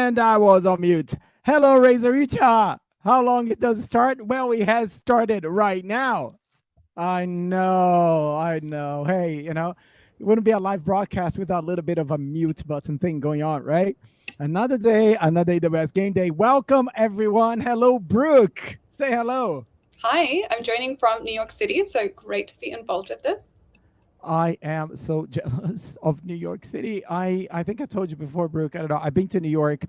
And I was on mute. Hello, Razorita. How long it does it start? Well, it has started right now. I know. Hey, it wouldn't be a live broadcast without a little bit of a mute button thing going on, right? Another day, another AWS Game Day. Welcome, everyone. Hello, Brooke. Say hello. Hi, I'm joining from New York City, so great to be involved with this. I am so jealous of New York City. I think I told you before, Brooke. I don't know. I've been to New York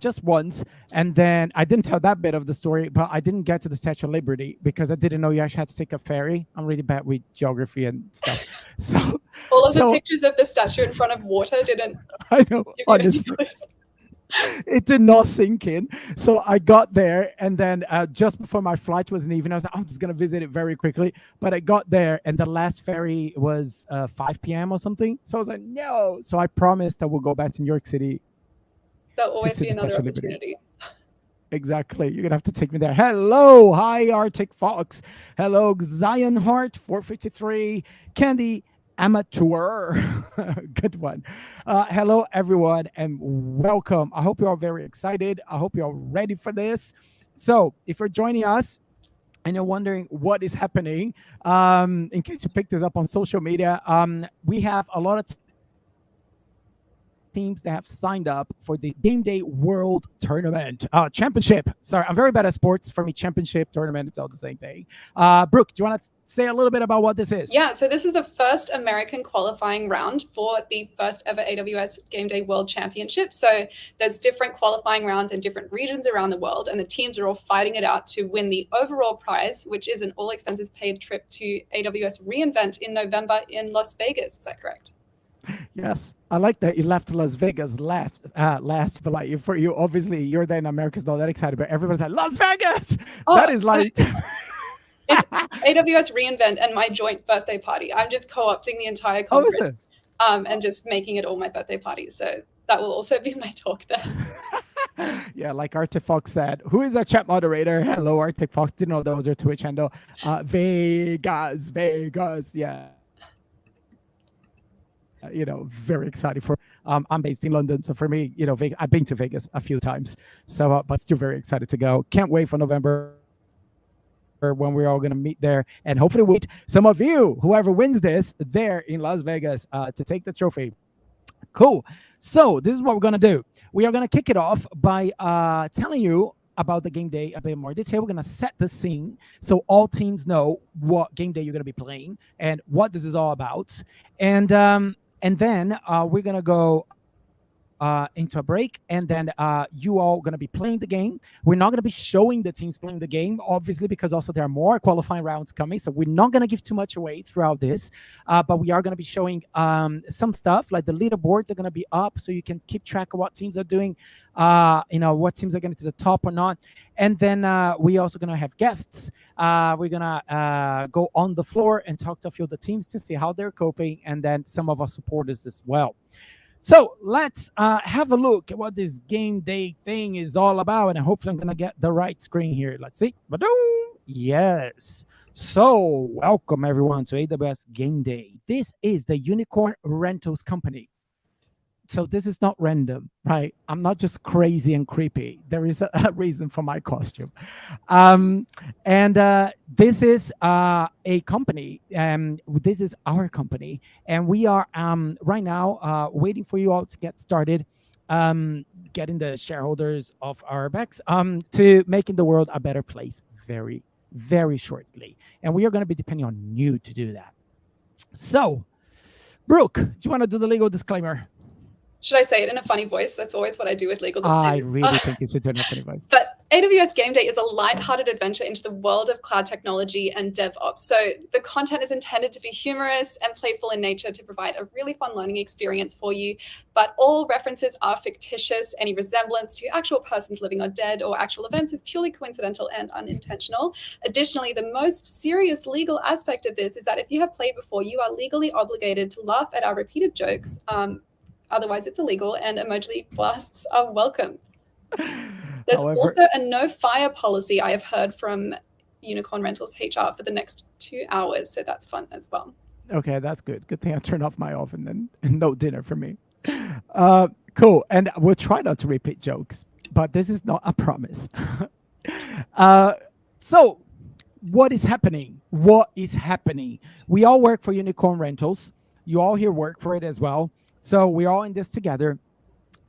just once, and then I didn't tell that bit of the story, but I didn't get to the Statue of Liberty because I didn't know you actually had to take a ferry. I'm really bad with geography and stuff. So all of the pictures of the statue in front of water didn't. I know, honestly. It did not sink in. So I got there, and then just before my flight was leaving, I was like, I'm just going to visit it very quickly. But I got there, and the last ferry was 5 p.m. or something. So I was like, no. So I promised I will go back to New York City. There'll always be another opportunity. Exactly. You're going to have to take me there. Hello. Hi, Arctic Fox. Hello, Zion Hart, 453. Candy Amateur. Good one. Hello, everyone, and welcome. I hope you're all very excited. I hope you're all ready for this. So if you're joining us and you're wondering what is happening, in case you picked this up on social media, we have a lot of teams that have signed up for the GameDay World Tournament Championship. Sorry, I'm very bad at sports. For me, championship, tournament, it's all the same thing. Brooke, do you want to say a little bit about what this is? Yeah, so this is the first American qualifying round for the first ever AWS GameDay World Championship. So there's different qualifying rounds in different regions around the world, and the teams are all fighting it out to win the overall prize, which is an all expenses paid trip to AWS reInvent in November in Las Vegas. Is that correct? Yes, I like that you left Las Vegas last, but like for you, obviously you're there in America's not that excited, but everybody's like Las Vegas. Oh, that is like it's AWS reInvent and my joint birthday party. I'm just co-opting the entire conference, and just making it all my birthday party. So that will also be my talk there. Yeah, like Arctic Fox said, who is our chat moderator? Hello, Arctic Fox. Didn't know that was your Twitch handle. Vegas, yeah. Very excited for. I'm based in London, so for me, I've been to Vegas a few times, so but still very excited to go. Can't wait for November when we're all going to meet there, and hopefully meet some of you, whoever wins this, there in Las Vegas to take the trophy. Cool. So this is what we're going to do. We are going to kick it off by telling you about the game day a bit more detail. We're going to set the scene so all teams know what game day you're going to be playing and what this is all about. And then we're going to go into a break, and then you all going to be playing the game. We're not going to be showing the teams playing the game, obviously, because also there are more qualifying rounds coming. So we're not going to give too much away throughout this, but we are going to be showing some stuff, like the leaderboards are going to be up so you can keep track of what teams are doing, what teams are getting to the top or not. And then we also going to have guests. We're going to go on the floor and talk to a few of the teams to see how they're coping, and then some of our supporters as well. So let's have a look at what this game day thing is all about. And hopefully I'm going to get the right screen here. Let's see. Ba-doom! Yes. So welcome everyone to AWS Game Day. This is the Unicorn Rentals Company. So this is not random, right? I'm not just crazy and creepy. There is a reason for my costume. This is a company. This is our company. And we are right now waiting for you all to get started, getting the shareholders off our backs to making the world a better place very, very shortly. And we are going to be depending on you to do that. So, Brooke, do you want to do the legal disclaimer? Should I say it in a funny voice? That's always what I do with legal disclaimers. I really think you should do it in a funny voice. But AWS Game Day is a lighthearted adventure into the world of cloud technology and DevOps. So the content is intended to be humorous and playful in nature to provide a really fun learning experience for you. But all references are fictitious. Any resemblance to actual persons living or dead or actual events is purely coincidental and unintentional. Additionally, the most serious legal aspect of this is that if you have played before, you are legally obligated to laugh at our repeated jokes. Otherwise, it's illegal, and emoji blasts are welcome. There's also a no fire policy I have heard from Unicorn Rentals HR for the next 2 hours, so that's fun as well. Okay, that's good. Good thing I turned off my oven and no dinner for me. Cool. And we'll try not to repeat jokes, but this is not a promise. uh, so, what is happening? What is happening? We all work for Unicorn Rentals. You all here work for it as well. So, we're all in this together.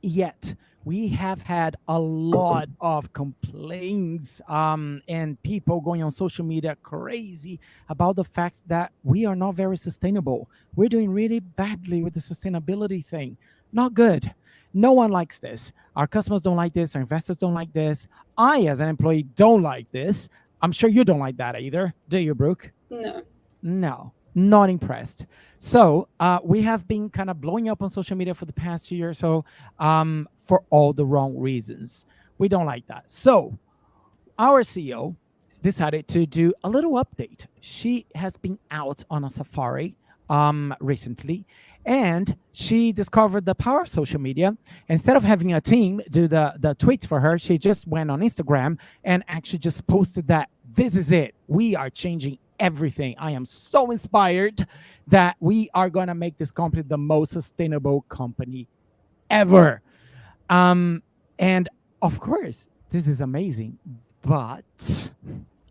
Yet, we have had a lot of complaints and people going on social media crazy about the fact that we are not very sustainable. We're doing really badly with the sustainability thing. Not good. No one likes this. Our customers don't like this. Our investors don't like this. I, as an employee, don't like this. I'm sure you don't like that either. Do you, Brooke? No. No, not impressed. So we have been kind of blowing up on social media for the past year or so for all the wrong reasons. We don't like that. So our CEO decided to do a little update. She has been out on a safari recently, and she discovered the power of social media. Instead of having a team do the tweets for her, she just went on Instagram and actually just posted that this is it. We are changing everything. I am so inspired that we are going to make this company the most sustainable company ever. And of course, this is amazing. But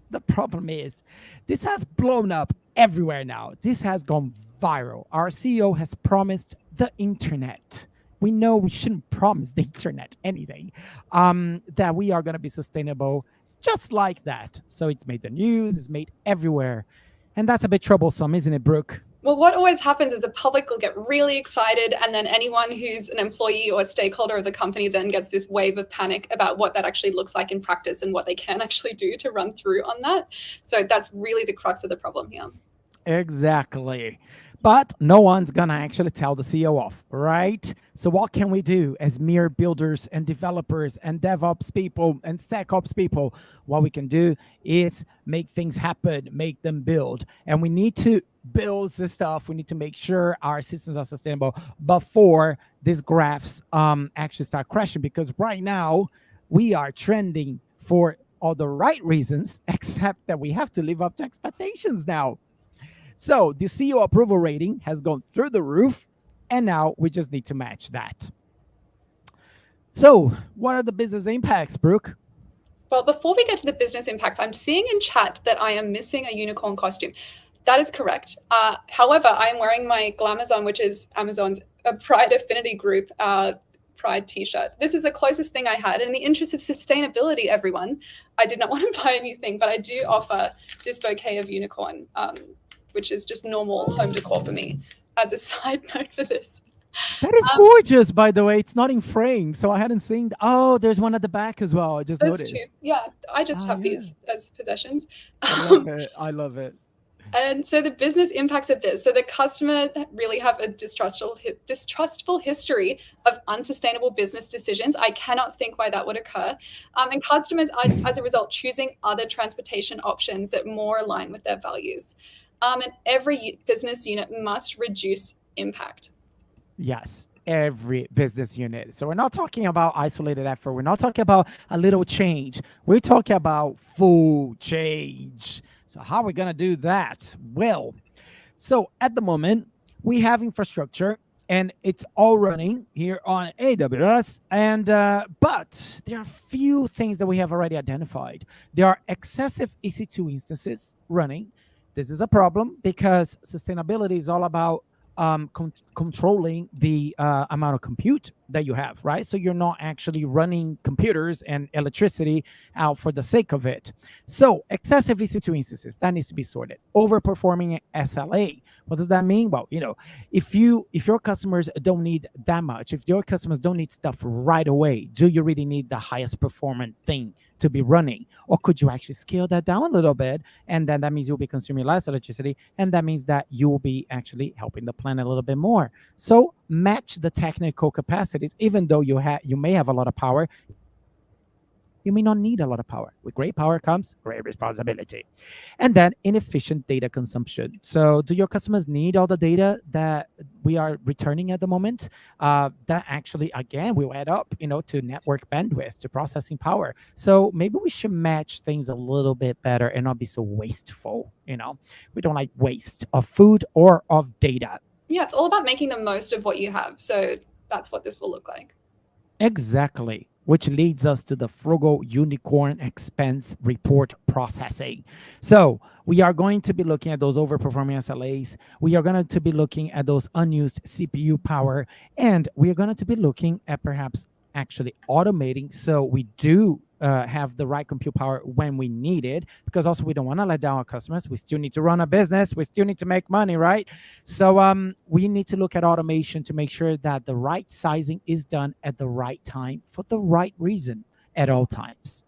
the problem is, this has blown up everywhere now. This has gone viral. Our CEO has promised the internet. We know we shouldn't promise the internet anything, that we are going to be sustainable just like that. So it's made the news, it's made everywhere. And that's a bit troublesome, isn't it, Brooke? Well, what always happens is the public will get really excited, and then anyone who's an employee or a stakeholder of the company then gets this wave of panic about what that actually looks like in practice and what they can actually do to run through on that. So that's really the crux of the problem here. Exactly. But no one's gonna actually tell the CEO off, right? So what can we do as mere builders and developers and DevOps people and SecOps people? What we can do is make things happen, make them build. And we need to build this stuff. We need to make sure our systems are sustainable before these graphs actually start crashing. Because right now we are trending for all the right reasons, except that we have to live up to expectations now. So the CEO approval rating has gone through the roof, and now we just need to match that. So what are the business impacts, Brooke? Well, before we get to the business impacts, I'm seeing in chat that I am missing a unicorn costume. That is correct. However, I am wearing my Glamazon, which is Amazon's Pride Affinity Group Pride t-shirt. This is the closest thing I had. In the interest of sustainability, everyone, I did not want to buy a new thing, but I do offer this bouquet of unicorn, which is just normal home decor for me, as a side note for this. That is gorgeous, by the way. It's not in frame, so I hadn't seen. Oh, there's one at the back as well. I just noticed. Two. Yeah, I just have these as possessions. I love it. I love it. And so the business impacts of this. So the customer really have a distrustful history of unsustainable business decisions. I cannot think why that would occur. And customers are, as a result, choosing other transportation options that more align with their values. And every business unit must reduce impact. Yes, every business unit. So we're not talking about isolated effort. We're not talking about a little change. We're talking about full change. So how are we going to do that? Well, so at the moment, we have infrastructure and it's all running here on AWS. And but there are a few things that we have already identified. There are excessive EC2 instances running. This is a problem because sustainability is all about controlling the amount of compute that you have, right? So you're not actually running computers and electricity out for the sake of it. So excessive EC2 instances, that needs to be sorted. Overperforming SLA. What does that mean? Well, if your customers don't need that much, if your customers don't need stuff right away, do you really need the highest performant thing to be running? Or could you actually scale that down a little bit? And then that means you'll be consuming less electricity. And that means that you will be actually helping the planet a little bit more. So match the technical capacities, even though you may have a lot of power. You may not need a lot of power. With great power comes great responsibility. And then inefficient data consumption. So do your customers need all the data that we are returning at the moment? That actually, again, will add up, to network bandwidth, to processing power. So maybe we should match things a little bit better and not be so wasteful. We don't like waste of food or of data. Yeah, it's all about making the most of what you have. So that's what this will look like. Exactly, which leads us to the frugal unicorn expense report processing. So we are going to be looking at those overperforming SLAs. We are going to be looking at those unused CPU power, and we are going to be looking at perhaps actually automating so we do have the right compute power when we need it, because also we don't want to let down our customers. We still need to run a business. We still need to make money, right? So we need to look at automation to make sure that the right sizing is done at the right time for the right reason at all times.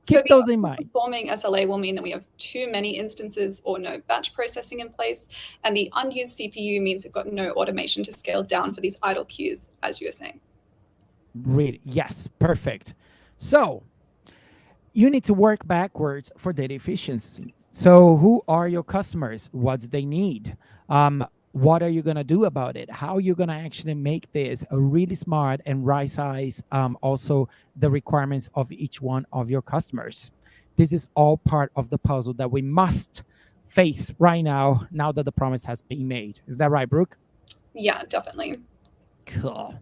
Keep those in mind. Performing SLA will mean that we have too many instances or no batch processing in place, and the unused CPU means we've got no automation to scale down for these idle queues, as you were saying. Really, yes, perfect. So you need to work backwards for data efficiency. So who are your customers? What do they need? What are you going to do about it? How are you going to actually make this a really smart and right size also the requirements of each one of your customers? This is all part of the puzzle that we must face right now that the promise has been made. Is that right, Brooke? Yeah, definitely. Cool.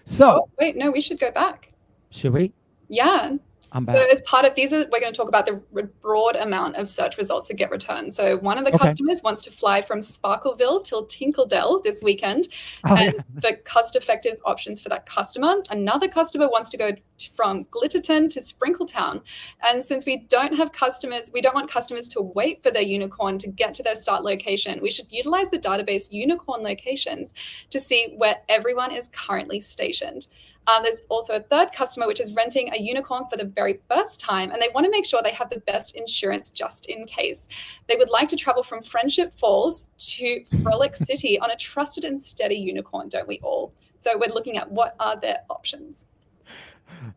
So wait, no, we should go back. Should we? Yeah. I'm back. So as part of these, we're going to talk about the broad amount of search results that get returned. So one of the customers wants to fly from Sparkleville till Tinkledell this weekend, and the cost-effective options for that customer. Another customer wants to go from Glitterton to Sprinkletown. And since we don't have customers, we don't want customers to wait for their unicorn to get to their start location. We should utilize the database unicorn locations to see where everyone is currently stationed. There's also a third customer, which is renting a unicorn for the very first time, and they want to make sure they have the best insurance just in case. They would like to travel from Friendship Falls to Frolic City on a trusted and steady unicorn, don't we all? So we're looking at what are their options.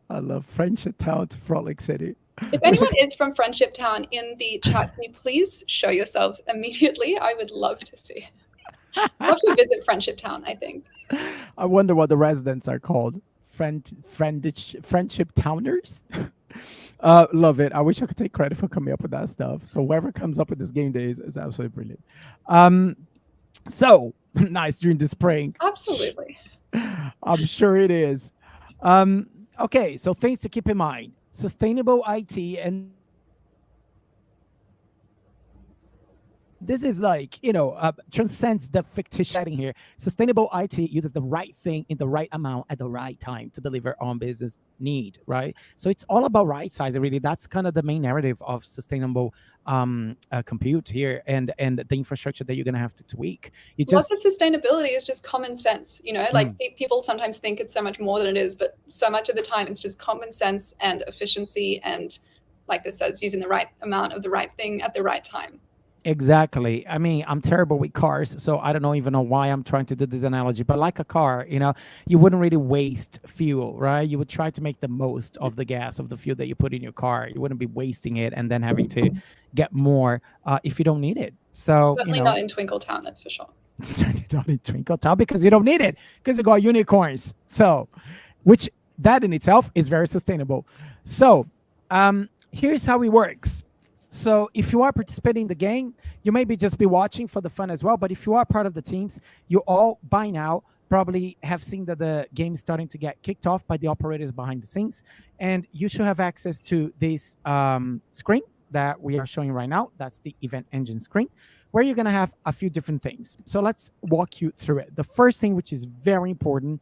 I love Friendship Town to Frolic City. If anyone is from Friendship Town in the chat, can you please show yourselves immediately? I would love to see it. I'll have to visit Friendship Town, I think. I wonder what the residents are called. Friendship Towners. Love it. I wish I could take credit for coming up with that stuff. So whoever comes up with this game day is absolutely brilliant. So nice during the spring. Absolutely. I'm sure it is. Okay, so things to keep in mind. Sustainable IT, and this is like, transcends the fictitious setting here. Sustainable IT uses the right thing in the right amount at the right time to deliver on business need, right? So it's all about right sizing, really. That's kind of the main narrative of sustainable compute here, and the infrastructure that you're going to have to tweak. Lots of sustainability is just common sense, like people sometimes think it's so much more than it is, but so much of the time it's just common sense and efficiency and, like this says, using the right amount of the right thing at the right time. Exactly. I mean, I'm terrible with cars, so I don't even know why I'm trying to do this analogy. But like a car, you wouldn't really waste fuel, right? You would try to make the most of the gas, of the fuel that you put in your car. You wouldn't be wasting it and then having to get more if you don't need it. So certainly not in Twinkletown, that's for sure. Certainly not in Twinkletown, because you don't need it, because you got unicorns. So, which that in itself is very sustainable. So here's how it works. So if you are participating in the game, you maybe just be watching for the fun as well. But if you are part of the teams, you all by now probably have seen that the game is starting to get kicked off by the operators behind the scenes. And you should have access to this screen that we are showing right now. That's the event engine screen, where you're going to have a few different things. So let's walk you through it. The first thing, which is very important,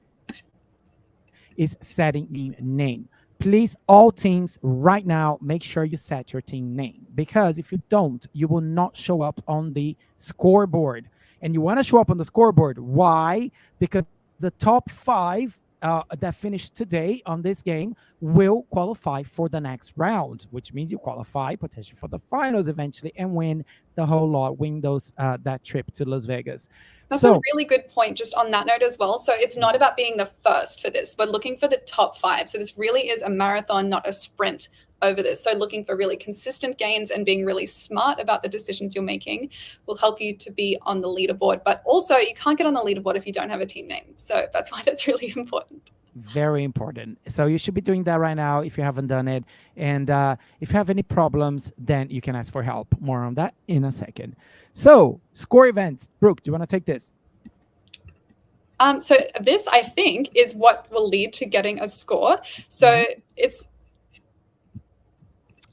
is setting in name. Please, all teams right now, make sure you set your team name, because if you don't, you will not show up on the scoreboard. And you want to show up on the scoreboard. Why? Because the top 5 that finished today on this game will qualify for the next round, which means you qualify potentially for the finals eventually and win the whole lot, win those that trip to Las Vegas. That's a really good point just on that note as well. So it's not about being the first for this. We're looking for the top 5. So this really is a marathon, not a sprint over this. So looking for really consistent gains and being really smart about the decisions you're making will help you to be on the leaderboard. But also you can't get on the leaderboard if you don't have a team name. So that's why that's really important. Very important. So you should be doing that right now if you haven't done it. And if you have any problems, then you can ask for help. More on that in a second. So score events. Brooke, do you want to take this? So this, I think, is what will lead to getting a score. So it's...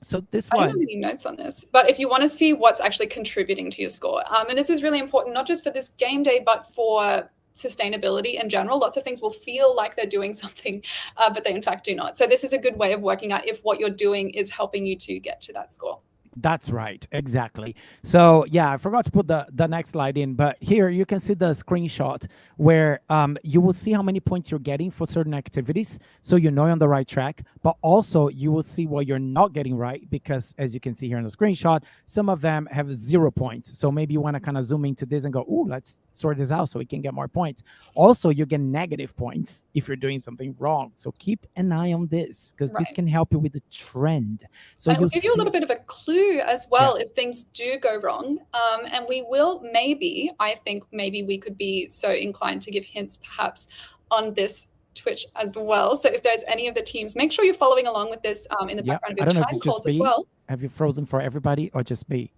So this I don't one, have any notes on this, but if you want to see what's actually contributing to your score, and this is really important, not just for this game day, but for sustainability in general. Lots of things will feel like they're doing something, but they in fact do not. So this is a good way of working out if what you're doing is helping you to get to that score. that's right, exactly. So yeah, I forgot to put the next slide in, but here you can see the screenshot where you will see how many points you're getting for certain activities, so you know you're on the right track. But also you will see what you're not getting right, because as you can see here in the screenshot, some of them have 0 points. So maybe you want to kind of zoom into this and go, "Ooh, let's sort this out so we can get more points." Also, you get negative points if you're doing something wrong. So keep an eye on this, because this can help you with the trend. So and it'll give you a little bit of a clue as well if things do go wrong. And we will maybe, I think maybe we could be so inclined to give hints perhaps on this Twitch as well. So if there's any of the teams, make sure you're following along with this in the background of your time calls as well. Have you frozen for everybody or just me?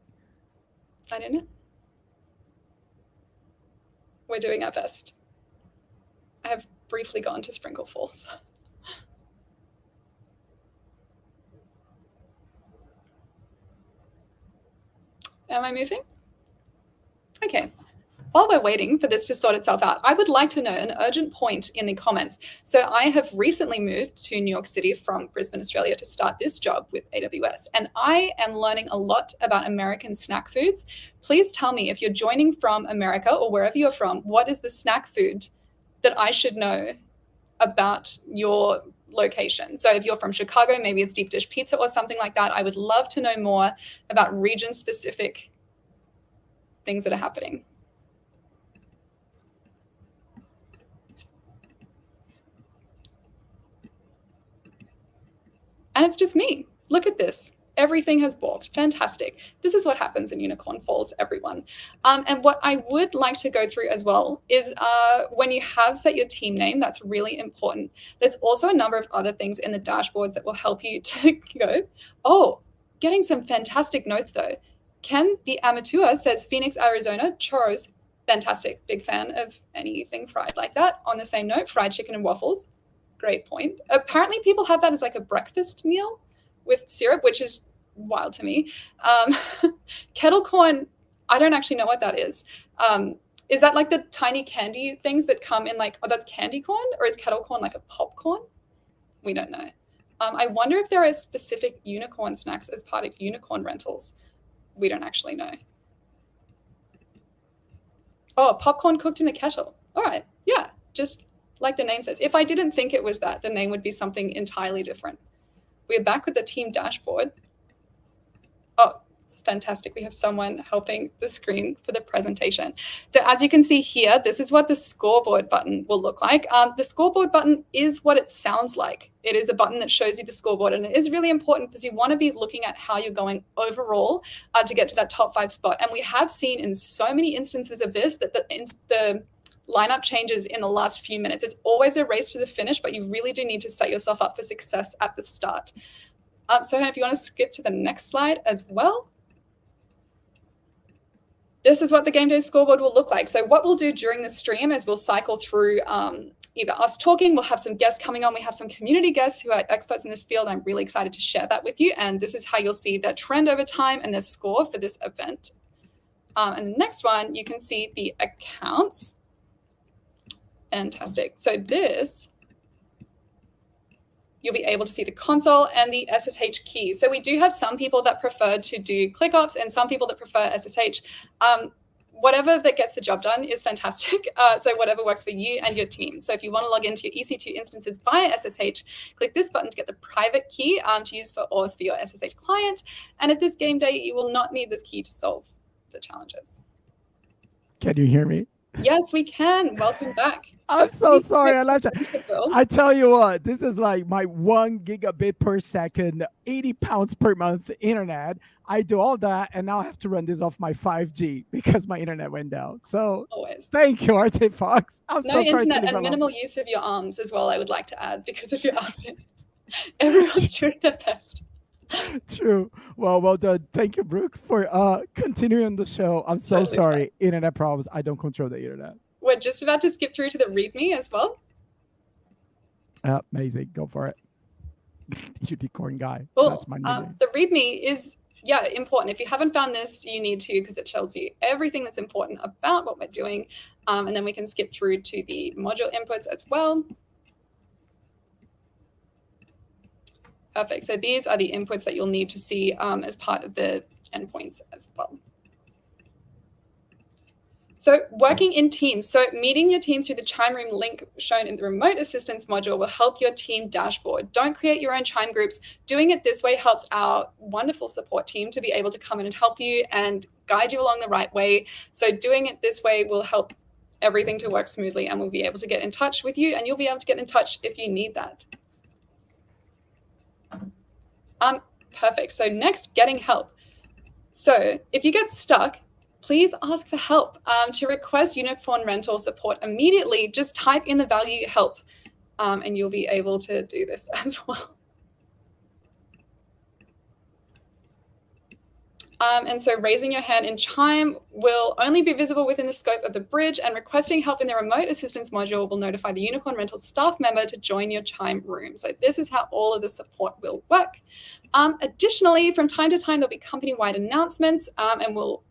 I don't know. We're doing our best. I have briefly gone to Sprinkle Falls. Am I moving? Okay. While we're waiting for this to sort itself out, I would like to know an urgent point in the comments. So I have recently moved to New York City from Brisbane, Australia to start this job with AWS. And I am learning a lot about American snack foods. Please tell me, if you're joining from America or wherever you're from, what is the snack food that I should know about your location? So if you're from Chicago, maybe it's deep dish pizza or something like that. I would love to know more about region-specific things that are happening. And it's just me. Look at this. Everything has balked. Fantastic. This is what happens in Unicorn Falls, everyone. And what I would like to go through as well is when you have set your team name, that's really important. There's also a number of other things in the dashboards that will help you to go. Oh, getting some fantastic notes though. Ken the Amateur says Phoenix, Arizona, churros. Fantastic. Big fan of anything fried like that. On the same note, fried chicken and waffles. Great point. Apparently people have that as like a breakfast meal with syrup, which is wild to me. Kettle corn, I don't actually know what that is. Is that like the tiny candy things that come in like, oh, that's candy corn? Or is kettle corn like a popcorn? We don't know. I wonder if there are specific unicorn snacks as part of unicorn rentals. We don't actually know. Oh, popcorn cooked in a kettle. All right, yeah, just like the name says. If I didn't think it was that, the name would be something entirely different. We're back with the team dashboard. Oh, it's fantastic. We have someone helping the screen for the presentation. So as you can see here, this is what the scoreboard button will look like. The scoreboard button is what it sounds like. It is a button that shows you the scoreboard, and it is really important because you want to be looking at how you're going overall to get to that top 5 spot. And we have seen in so many instances of this that the lineup changes in the last few minutes. It's always a race to the finish, but you really do need to set yourself up for success at the start. So if you want to skip to the next slide as well. This is what the game day scoreboard will look like. So what we'll do during the stream is we'll cycle through either us talking, we'll have some guests coming on, we have some community guests who are experts in this field. I'm really excited to share that with you. And this is how you'll see their trend over time and their score for this event. And the next one, you can see the accounts. Fantastic. So this, you'll be able to see the console and the SSH key. So we do have some people that prefer to do ClickOps and some people that prefer SSH. Whatever that gets the job done is fantastic. So whatever works for you and your team. So if you want to log into your EC2 instances via SSH, click this button to get the private key to use for auth for your SSH client. And at this game day, you will not need this key to solve the challenges. Can you hear me? Yes, we can. Welcome back. I'm so sorry. I left that. I tell you what, this is like my 1 gigabit per second, 80 pounds per month internet. I do all that, and now I have to run this off my 5G because my internet went down. So thank you, RJ Fox. I'm so sorry. No internet and minimal use of your arms as well, I would like to add, because of your outfit. Everyone's doing their best. True. Well done. Thank you, Brooke, for continuing the show. I'm so sorry. Internet problems. I don't control the internet. we're just about to skip through to the README as well. Amazing. Go for it. Unicorn guy. Cool. That's my new name. The README is, important. If you haven't found this, you need to, because it tells you everything that's important about what we're doing. And then we can skip through to the module inputs as well. Perfect. So these are the inputs that you'll need to see as part of the endpoints as well. So working in teams. So meeting your team through the Chime Room link shown in the remote assistance module will help your team dashboard. Don't create your own Chime groups. Doing it this way helps our wonderful support team to be able to come in and help you and guide you along the right way. So doing it this way will help everything to work smoothly, and we'll be able to get in touch with you, and you'll be able to get in touch if you need that. Perfect. So next, getting help. So if you get stuck, please ask for help. To request unicorn rental support immediately, just type in the value help, and you'll be able to do this as well. And so raising your hand in Chime will only be visible within the scope of the bridge, and requesting help in the remote assistance module will notify the Unicorn Rental staff member to join your Chime room. So this is how all of the support will work. Additionally, from time to time, there'll be company-wide announcements, and we'll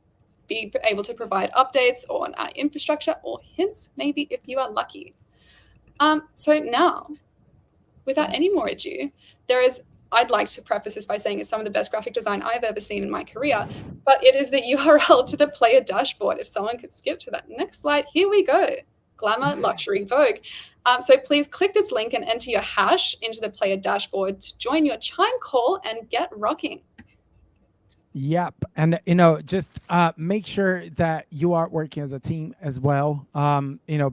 be able to provide updates on our infrastructure or hints, maybe if you are lucky. So now, without any more ado, I'd like to preface this by saying it's some of the best graphic design I've ever seen in my career, but it is the URL to the player dashboard. If someone could skip to that next slide, here we go. Glamour, Luxury, Vogue. So please click this link and enter your hash into the player dashboard to join your Chime call and get rocking. Yep. And, just make sure that you are working as a team as well,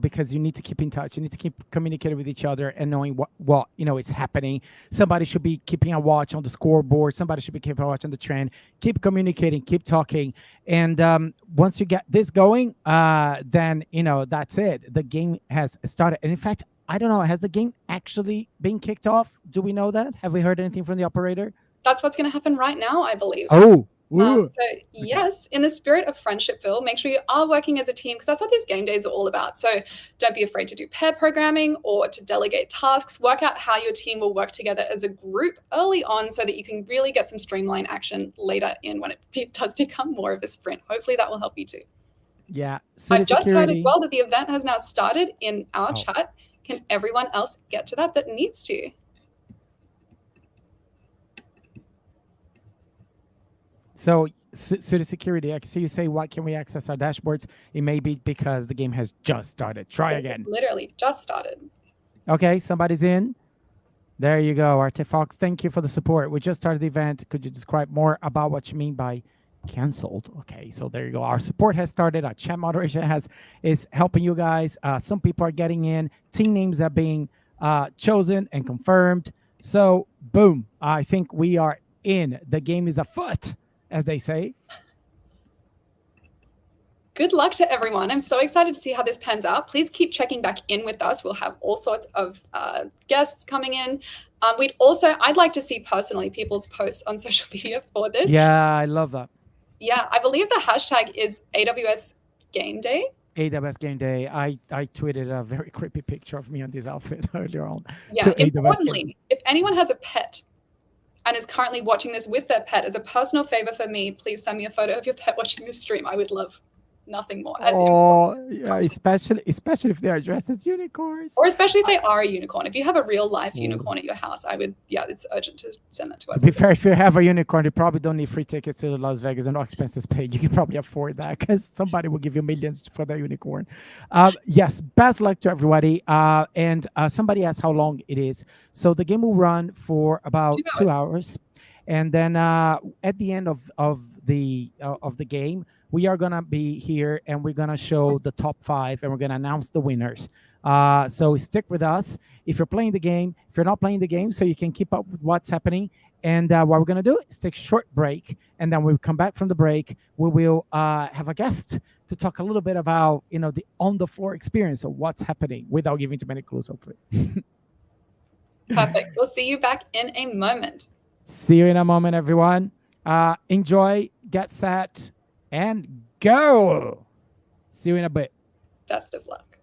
because you need to keep in touch. You need to keep communicating with each other and knowing what is happening. Somebody should be keeping a watch on the scoreboard. Somebody should be keeping a watch on the trend. Keep communicating, keep talking. And once you get this going, then, that's it. The game has started. And in fact, I don't know, has the game actually been kicked off? Do we know that? Have we heard anything from the operator? That's what's going to happen right now, I believe. Oh. So yes, in the spirit of Friendshipville, make sure you are working as a team, because that's what these game days are all about. So don't be afraid to do pair programming or to delegate tasks. Work out how your team will work together as a group early on so that you can really get some streamlined action later in when it does become more of a sprint. Hopefully that will help you too. Yeah. So I just heard as well that the event has now started in our chat. Can everyone else get to that needs to? So the security, I see you say, what can we access our dashboards? It may be because the game has just started. Try again. Literally just started. Okay, somebody's in. There you go, Artifox. Thank you for the support. We just started the event. Could you describe more about what you mean by canceled? Okay, so there you go. Our support has started. Our chat moderation is helping you guys. Some people are getting in. Team names are being chosen and confirmed. So boom, I think we are in. The game is afoot, as they say. Good luck to everyone. I'm so excited to see how this pans out. Please keep checking back in with us. We'll have all sorts of guests coming in. I'd like to see personally people's posts on social media for this. Yeah, I love that. Yeah, I believe the hashtag is AWS GameDay. AWS GameDay. I tweeted a very creepy picture of me on this outfit earlier on. Yeah, importantly, if anyone has a pet and is currently watching this with their pet, as a personal favor for me, please send me a photo of your pet watching this stream. I would love nothing more. Oh, yeah, especially if they are dressed as unicorns. Or especially if they are a unicorn. If you have a real life unicorn at your house, it's urgent to send that to us. To be fair, if you have a unicorn, you probably don't need free tickets to Las Vegas and no expenses paid. You can probably afford that because somebody will give you millions for the unicorn. Yes, best luck to everybody. And somebody asked how long it is. So the game will run for about 2 hours. And then at the end of the game, we are gonna be here and we're gonna show the top 5 and we're gonna announce the winners. So stick with us if you're playing the game. If you're not playing the game, so you can keep up with what's happening. And what we're gonna do is take a short break, and then when we come back from the break, we will have a guest to talk a little bit about the on-the-floor experience of what's happening without giving too many clues, hopefully. Perfect. We'll see you back in a moment. See you in a moment, everyone. Enjoy, get set, and go. See you in a bit. Best of luck.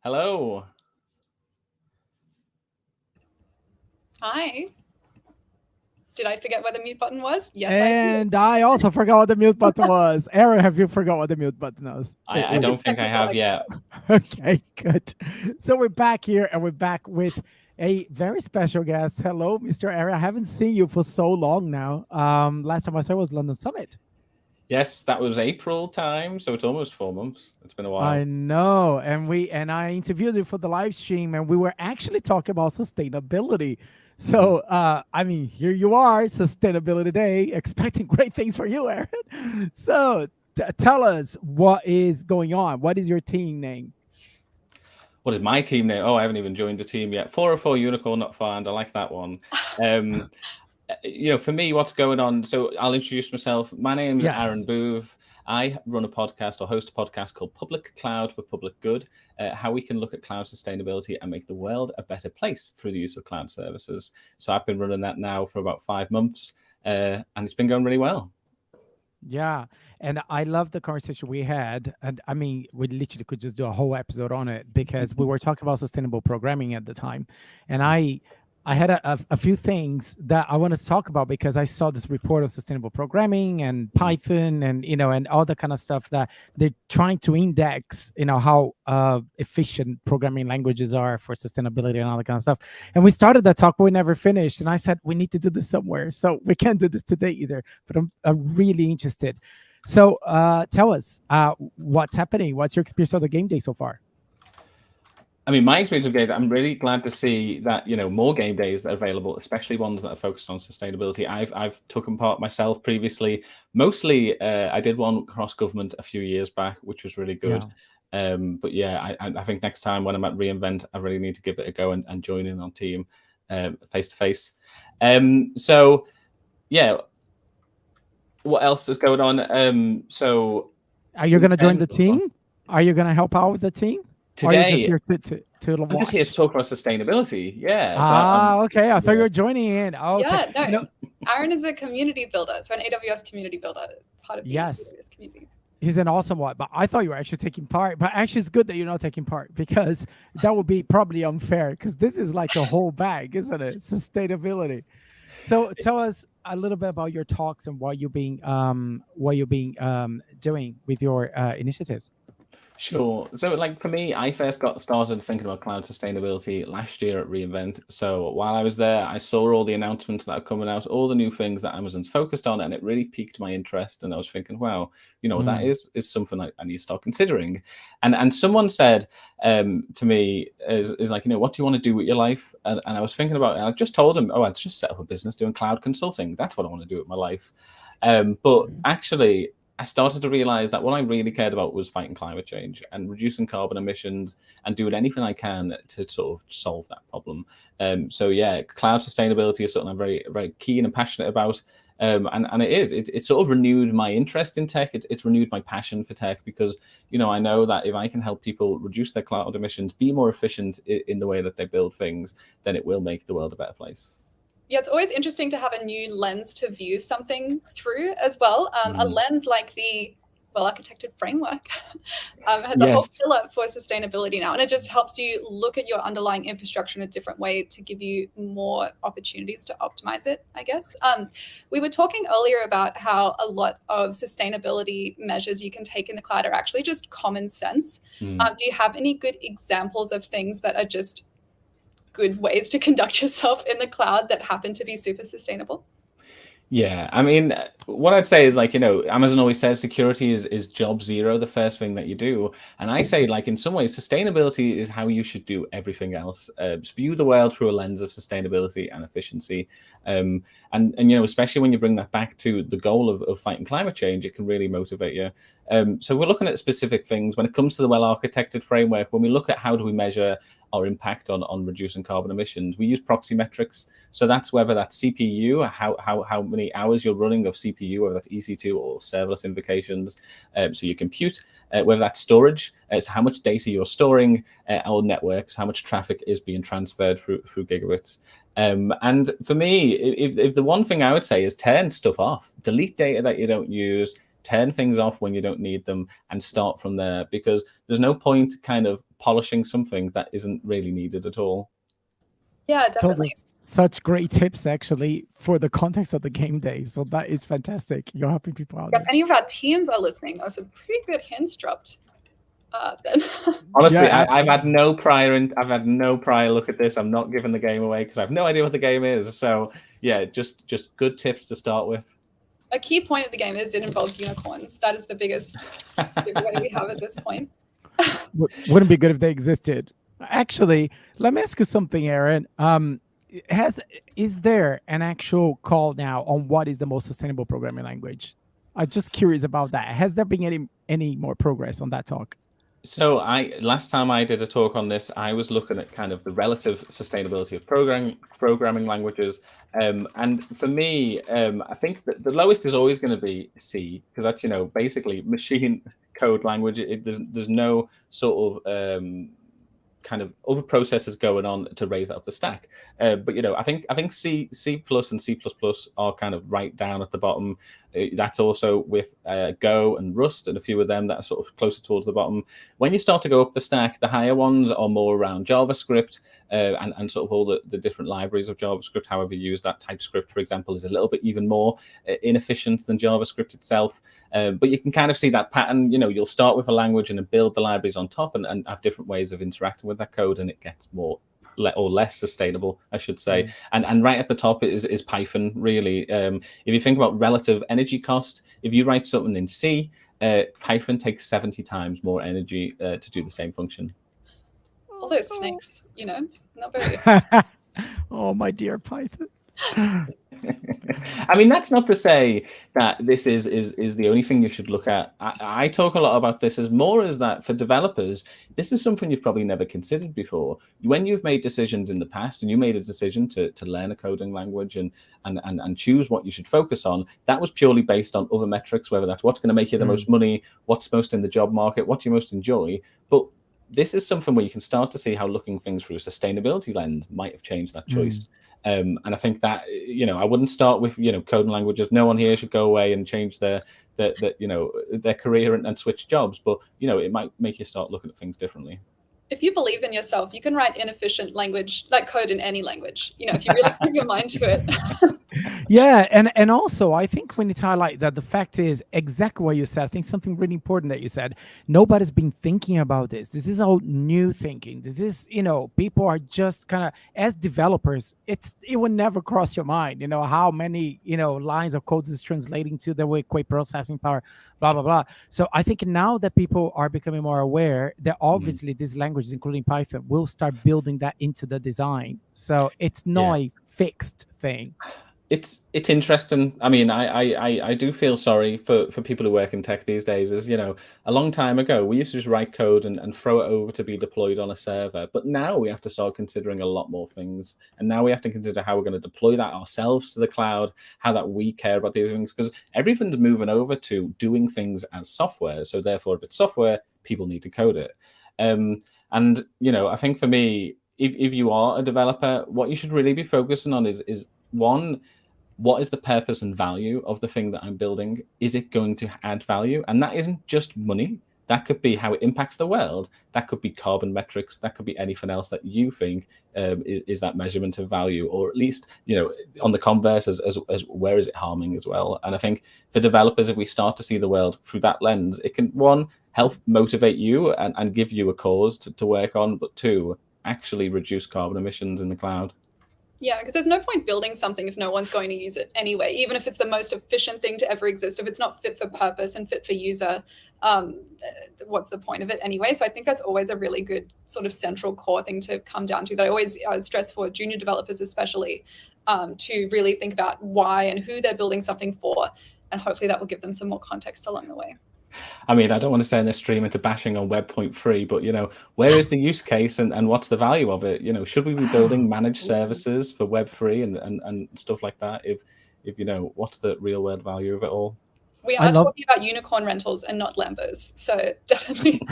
Hello. Hi. Did I forget where the mute button was? Yes, And I also forgot what the mute button was. Aaron, have you forgot what the mute button was? I don't think I have yet. Okay, good. So we're back here, and we're back with a very special guest. Hello, Mr. Aaron. I haven't seen you for so long now. Last time I saw was London Summit. Yes, that was April time, so it's almost 4 months. It's been a while. I know, and I interviewed you for the live stream, and we were actually talking about sustainability. So, I mean, here you are, Sustainability Day, expecting great things for you, Aaron. So, tell us what is going on. What is your team name? What is my team name? Oh, I haven't even joined the team yet. 404 Unicorn Not Found. I like that one. For me, what's going on? So I'll introduce myself. My name is Aaron Booth. I run a podcast or host a podcast called Public Cloud for Public Good, how we can look at cloud sustainability and make the world a better place through the use of cloud services. So I've been running that now for about 5 months, and it's been going really well. Yeah. And I love the conversation we had. And I mean, we literally could just do a whole episode on it because we were talking about sustainable programming at the time. And I had a few things that I wanted to talk about because I saw this report of sustainable programming and Python and, and all the kind of stuff that they're trying to index, how efficient programming languages are for sustainability and all that kind of stuff. And we started that talk, but we never finished. And I said, we need to do this somewhere. So we can't do this today either, but I'm really interested. So tell us what's happening. What's your experience of the game day so far? I mean, my experience of game day, I'm really glad to see that, more game days are available, especially ones that are focused on sustainability. I've taken part myself previously. Mostly, I did one cross government a few years back, which was really good. Yeah. But yeah, I think next time when I'm at reInvent, I really need to give it a go and join in on team face to face. So yeah, what else is going on? So are you going to join the team? Are you going to help out with the team? Today, just here I'm just here to talk about sustainability. Yeah. Okay. I thought you were joining in. Oh, okay. Yeah, no. Aaron is a community builder, so an AWS community builder, part of the AWS community. He's an awesome one, but I thought you were actually taking part. But actually, it's good that you're not taking part because that would be probably unfair because this is like a whole bag, isn't it? Sustainability. So tell us a little bit about your talks and what you've been doing with your initiatives. Sure. So for me, I first got started thinking about cloud sustainability last year at reInvent. So while I was there, I saw all the announcements that are coming out, all the new things that Amazon's focused on, and it really piqued my interest. And I was thinking, wow, that is something I need to start considering. And someone said to me, is like, what do you want to do with your life? And I was thinking about it. And I just told him, I just set up a business doing cloud consulting. That's what I want to do with my life. But actually, I started to realize that what I really cared about was fighting climate change and reducing carbon emissions and doing anything I can to sort of solve that problem. So yeah, cloud sustainability is something I'm very, very keen and passionate about. And it sort of renewed my interest in tech. It's renewed my passion for tech because, I know that if I can help people reduce their cloud emissions, be more efficient in the way that they build things, then it will make the world a better place. Yeah, it's always interesting to have a new lens to view something through as well. A lens like the well-architected framework has a whole pillar for sustainability now. And it just helps you look at your underlying infrastructure in a different way to give you more opportunities to optimize it, I guess. We were talking earlier about how a lot of sustainability measures you can take in the cloud are actually just common sense. Do you have any good examples of things that are just good ways to conduct yourself in the cloud that happen to be super sustainable? Yeah, I mean, what I'd say is Amazon always says security is job zero, the first thing that you do. And I say in some ways, sustainability is how you should do everything else. View the world through a lens of sustainability and efficiency. And especially when you bring that back to the goal of fighting climate change, it can really motivate you. So we're looking at specific things when it comes to the well-architected framework. When we look at how do we measure our impact on reducing carbon emissions, we use proxy metrics. So that's whether that's CPU, how many hours you're running of CPU, whether that's EC2 or serverless invocations. So you compute, whether that's storage, so how much data you're storing, or networks, how much traffic is being transferred through gigabits. And for me, if the one thing I would say is turn stuff off, delete data that you don't use, turn things off when you don't need them, and start from there, because there's no point kind of polishing something that isn't really needed at all. Yeah, Those are definitely. such great tips, actually, for the context of the game day. So that is fantastic. You're helping people out. If any of our teams are listening, that was some pretty good hints dropped. Then. Honestly, Yeah, I've had no prior look at this. I'm not giving the game away because I have no idea what the game is. So yeah, just good tips to start with. A key point of the game is it involves unicorns. That is the biggest giveaway we have at this point. Wouldn't be good if they existed. Actually, let me ask you something, Aaron. Is there an actual call now on what is the most sustainable programming language? I'm just curious about that. Has there been any more progress on that talk? So last time I did a talk on this, I was looking at kind of the relative sustainability of programming languages. And for me, I think that the lowest is always going to be C, because that's, basically machine code language. There's no sort of kind of other processes going on to raise that up the stack. But I think C++ and C++ are kind of right down at the bottom. That's also with Go and Rust and a few of them that are sort of closer towards the bottom. When you start to go up the stack, the higher ones are more around JavaScript and sort of all the different libraries of JavaScript. However you use that, TypeScript, for example, is a little bit even more inefficient than JavaScript itself. But you can kind of see that pattern. You'll start with a language and then build the libraries on top and have different ways of interacting with that code, and it gets more or less sustainable, I should say. And right at the top is Python, really. If you think about relative energy cost, if you write something in C, Python takes 70 times more energy to do the same function. All those snakes, not very. Oh, my dear Python. I mean, that's not to say that this is the only thing you should look at. I talk a lot about this as more as that for developers, this is something you've probably never considered before. When you've made decisions in the past and you made a decision to learn a coding language and choose what you should focus on, that was purely based on other metrics, whether that's what's going to make you the most money, what's most in the job market, what you most enjoy. But this is something where you can start to see how looking things through a sustainability lens might have changed that choice. And I think that, I wouldn't start with, coding languages. No one here should go away and change their career and switch jobs. But, it might make you start looking at things differently. If you believe in yourself, you can write inefficient language, like code in any language, if you really put your mind to it. Yeah, and also I think we need to highlight that the fact is exactly what you said. I think something really important that you said. Nobody's been thinking about this. This is all new thinking. This is, people are just kind of, as developers, it would never cross your mind, how many, lines of code is translating to the equate processing power, blah, blah, blah. So I think now that people are becoming more aware that obviously these languages, including Python, will start building that into the design. So it's not a fixed thing. It's interesting. I mean, I do feel sorry for people who work in tech these days. As a long time ago, we used to just write code and throw it over to be deployed on a server. But now we have to start considering a lot more things. And now we have to consider how we're going to deploy that ourselves to the cloud, how that we care about these things, because everything's moving over to doing things as software. So therefore, if it's software, people need to code it. And, I think for me, if you are a developer, what you should really be focusing on is one, what is the purpose and value of the thing that I'm building? Is it going to add value? And that isn't just money. That could be how it impacts the world. That could be carbon metrics. That could be anything else that you think is that measurement of value, or at least, on the converse, as where is it harming as well? And I think for developers, if we start to see the world through that lens, it can, one, help motivate you and give you a cause to work on, but two, actually reduce carbon emissions in the cloud. Yeah, because there's no point building something if no one's going to use it anyway, even if it's the most efficient thing to ever exist. If it's not fit for purpose and fit for user, what's the point of it anyway? So I think that's always a really good sort of central core thing to come down to, that I always stress for junior developers especially, to really think about why and who they're building something for. And hopefully that will give them some more context along the way. I mean, I don't want to turn this stream into bashing on Web.3, but, where is the use case and what's the value of it? Should we be building managed services for Web3 and stuff like that? If what's the real world value of it all? We are talking about unicorn rentals and not Lambos. So definitely.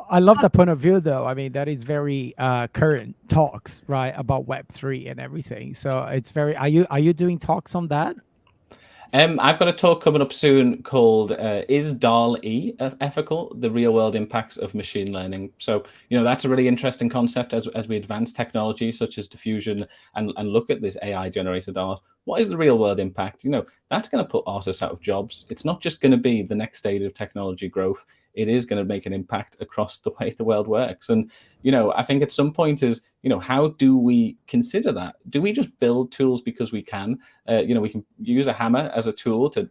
I love that point of view, though. I mean, that is very current talks, right, about Web3 and everything. So it's very, are you doing talks on that? I've got a talk coming up soon called "Is DAL-E Ethical? The Real World Impacts of Machine Learning." So, that's a really interesting concept as we advance technology such as diffusion and look at this AI generated art. What is the real world impact? That's going to put artists out of jobs. It's not just going to be the next stage of technology growth. It is going to make an impact across the way the world works. And, I think at some point is, how do we consider that? Do we just build tools because we can? We can use a hammer as a tool to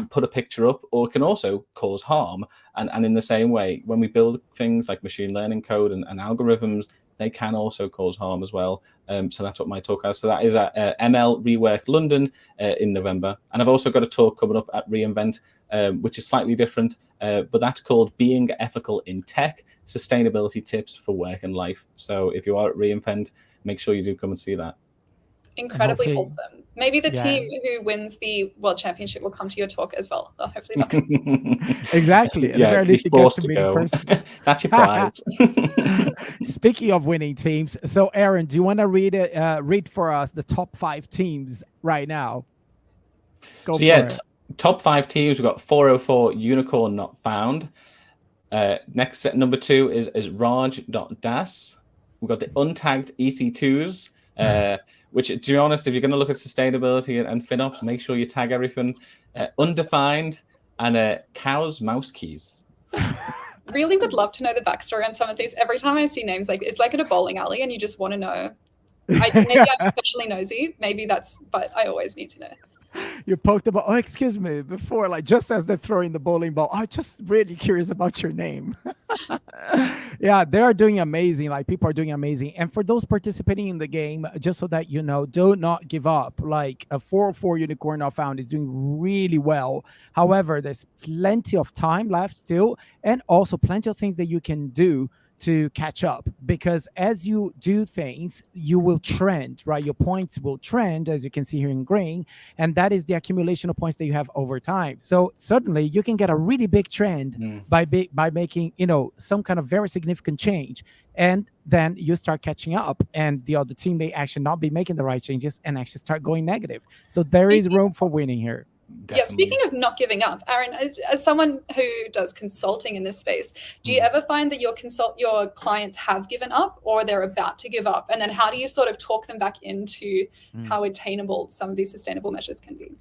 put a picture up, or it can also cause harm. And in the same way, when we build things like machine learning code and algorithms, they can also cause harm as well. So that's what my talk has. So that is at ML Rework London in November. And I've also got a talk coming up at reInvent, which is slightly different, but that's called Being Ethical in Tech, Sustainability Tips for Work and Life. So if you are at reInvent, make sure you do come and see that. Incredibly wholesome. Maybe the team who wins the World Championship will come to your talk as well. Oh, hopefully not. Exactly. At the very least, you get to meet in person. That's your prize. Speaking of winning teams, so Aaron, do you want to read for us the top 5 teams right now? Go for it. Top 5 teams. We've got 404 Unicorn Not Found. Next set, number 2 is Raj.das. We've got the Untagged EC2s. Which, to be honest, if you're going to look at sustainability and FinOps, make sure you tag everything. Undefined and Cows Mouse Keys. Really would love to know the backstory on some of these. Every time I see names, it's like at a bowling alley and you just want to know. Maybe I'm especially nosy. Maybe but I always need to know. You poked about, excuse me, before, just as they're throwing the bowling ball, I'm just really curious about your name. Yeah, they are doing amazing. People are doing amazing. And for those participating in the game, just so that you know, do not give up. A 404 Unicorn Not Found is doing really well. However, there's plenty of time left still, and also plenty of things that you can do to catch up, because as you do things, you will trend, right? Your points will trend, as you can see here in green, and that is the accumulation of points that you have over time. So suddenly you can get a really big trend by making, some kind of very significant change, and then you start catching up, and the other team may actually not be making the right changes and actually start going negative. So there is room for winning here. Definitely. Yeah, speaking of not giving up, Aaron, as someone who does consulting in this space, do you ever find that your clients have given up or they're about to give up? And then how do you sort of talk them back into how attainable some of these sustainable measures can be?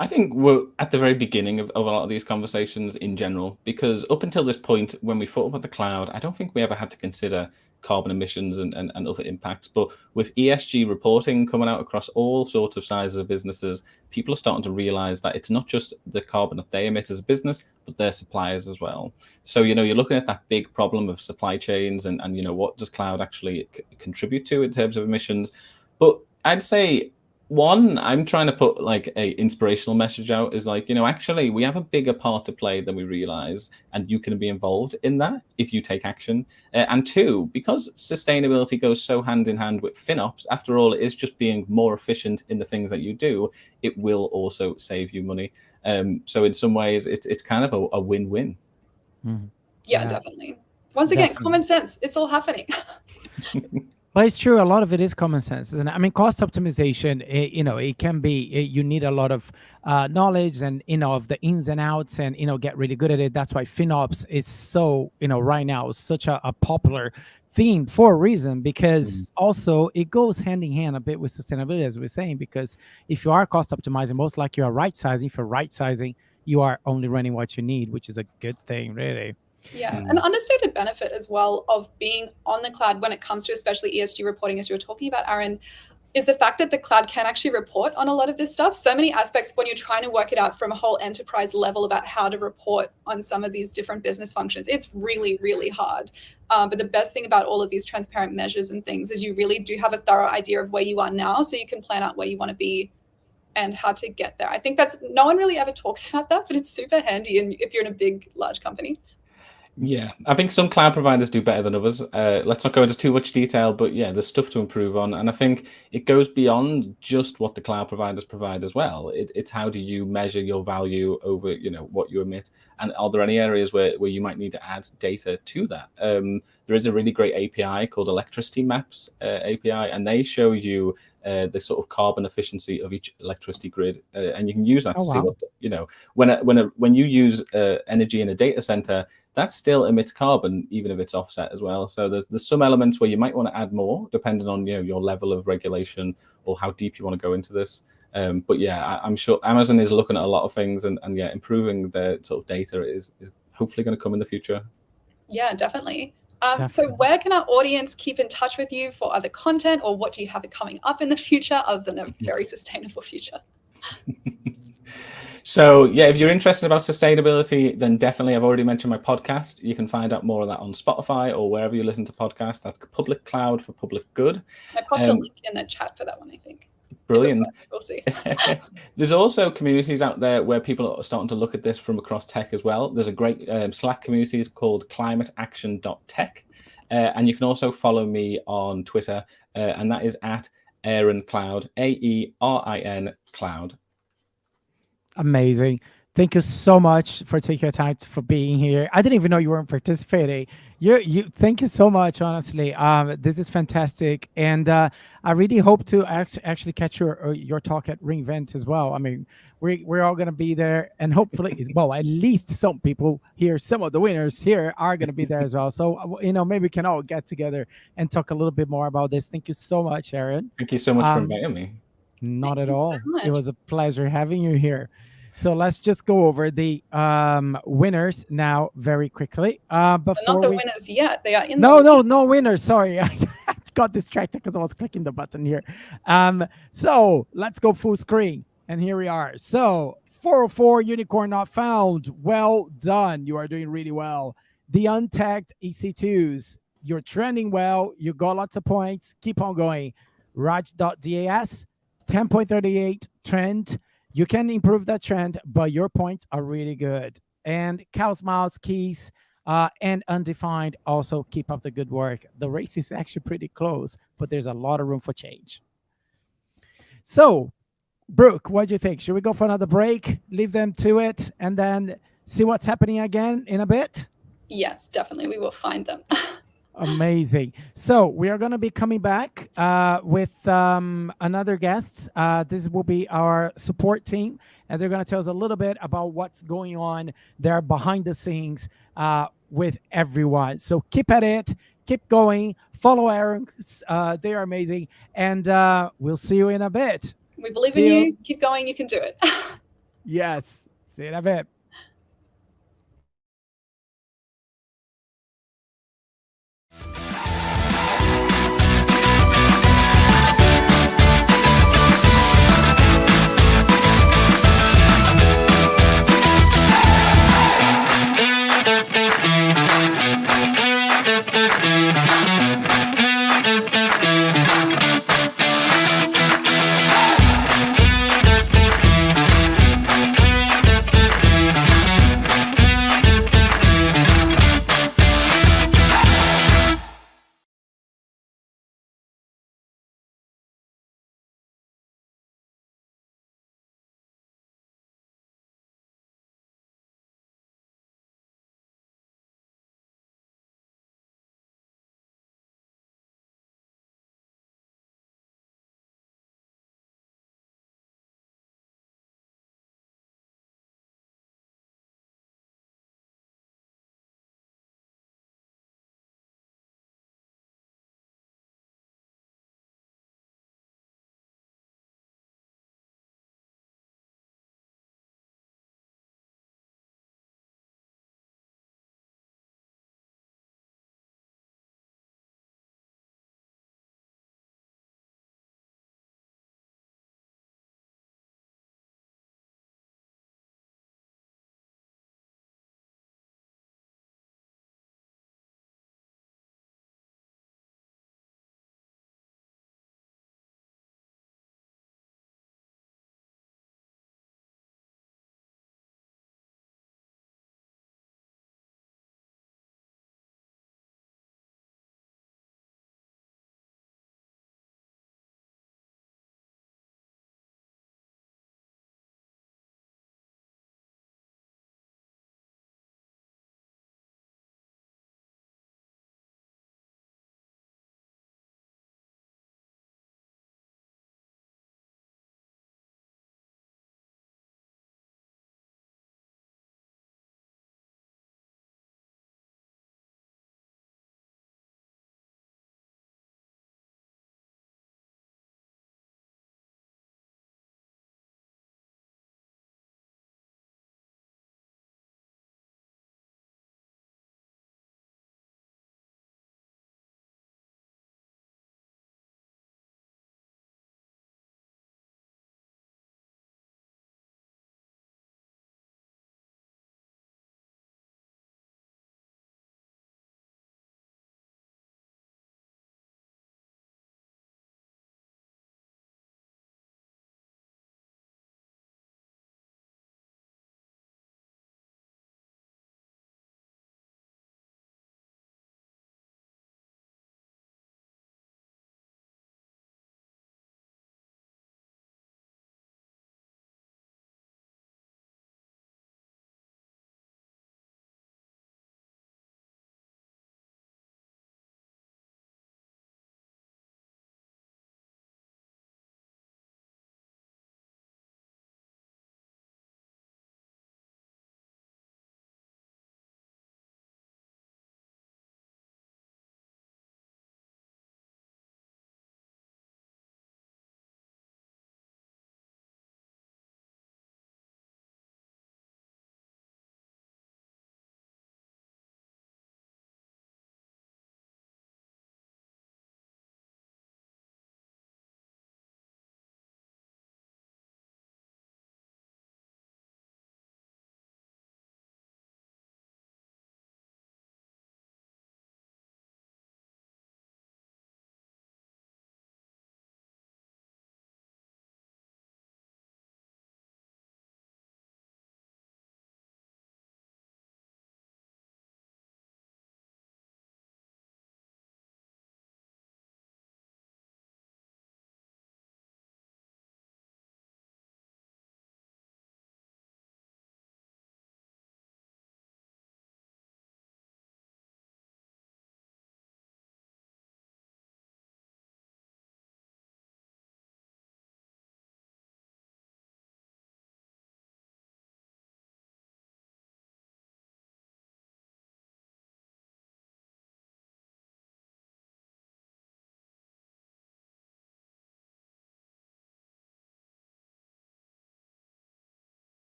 I think we're at the very beginning of a lot of these conversations in general, because up until this point, when we thought about the cloud, I don't think we ever had to consider carbon emissions and other impacts. But with ESG reporting coming out across all sorts of sizes of businesses, people are starting to realize that it's not just the carbon that they emit as a business, but their suppliers as well. So, you're looking at that big problem of supply chains and what does cloud actually contribute to in terms of emissions. But I'd say, one, I'm trying to put a inspirational message out is actually we have a bigger part to play than we realize, and you can be involved in that if you take action. And 2, because sustainability goes so hand in hand with FinOps, after all, it is just being more efficient in the things that you do. It will also save you money. So in some ways, it's kind of a win-win. Yeah, definitely. Once again, common sense. It's all happening. But it's true. A lot of it is common sense, isn't it? I mean, cost optimization, it can be, you need a lot of knowledge and, of the ins and outs and, get really good at it. That's why FinOps is so, right now, such a popular theme for a reason, because also it goes hand in hand a bit with sustainability, as we were saying, because if you are cost optimizing, most likely you are right sizing. For right sizing, you are only running what you need, which is a good thing, really. Yeah, an understated benefit as well of being on the cloud when it comes to especially ESG reporting, as you were talking about, Aaron, is the fact that the cloud can actually report on a lot of this stuff. So many aspects when you're trying to work it out from a whole enterprise level about how to report on some of these different business functions. It's really, really hard. But the best thing about all of these transparent measures and things is you really do have a thorough idea of where you are now, so you can plan out where you want to be and how to get there. I think no one really ever talks about that, but it's super handy if you're in a big, large company. Yeah, I think some cloud providers do better than others. Let's not go into too much detail, but yeah, there's stuff to improve on. And I think it goes beyond just what the cloud providers provide as well. It's how do you measure your value over, what you emit? And are there any areas where you might need to add data to that? there is a really great API called Electricity Maps API, and they show you the sort of carbon efficiency of each electricity grid, and you can use that to see what, you know, when you use energy in a data center, that still emits carbon, even if it's offset as well. So there's some elements where you might want to add more, depending on, you know, your level of regulation or how deep you want to go into this. But yeah, I'm sure Amazon is looking at a lot of things, and yeah, improving their sort of data is hopefully going to come in the future. Yeah, definitely. So where can our audience keep in touch with you for other content, or what do you have coming up in the future other than a very sustainable future? So yeah, if you're interested about sustainability, then definitely, I've already mentioned my podcast. You can find out more of that on Spotify or wherever you listen to podcasts. That's Public Cloud for Public Good. I popped a link in the chat for that one, I think. Brilliant. We'll see. There's also communities out there where people are starting to look at this from across tech as well. There's a great Slack community called climateaction.tech. And you can also follow me on Twitter, and that is at Aaron Cloud, AERIN Cloud. Amazing. Thank you so much for taking your time for being here. I didn't even know you weren't participating. Thank you so much, honestly. This is fantastic. And I really hope to actually catch your talk at reInvent as well. I mean, we're all going to be there, and hopefully, well, at least some people here, some of the winners here are going to be there as well. So, you know, maybe we can all get together and talk a little bit more about this. Thank you so much, Aaron. Thank you so much for inviting me. Not at all. It was a pleasure having you here. So let's just go over the winners now very quickly. Before not the winners yet. They are in. No winners. Sorry, I got distracted because I was clicking the button here. So let's go full screen, and here we are. So 404 unicorn not found. Well done. You are doing really well. The untagged EC2s. You're trending well. You got lots of points. Keep on going. Raj.das 10.38 trend. You can improve that trend, but your points are really good. And Cow's Mouse, Keys, and Undefined also keep up the good work. The race is actually pretty close, but there's a lot of room for change. So, Brooke, what do you think? Should we go for another break, leave them to it, and then see what's happening again in a bit? Yes, definitely. We will find them. Amazing. So we are going to be coming back with another guest. This will be our support team, and they're going to tell us a little bit about what's going on there behind the scenes with everyone. So keep at it, keep going, follow Aaron. They are amazing, and we'll see you in a bit. We believe in you. Keep going. You can do it. Yes. See you in a bit.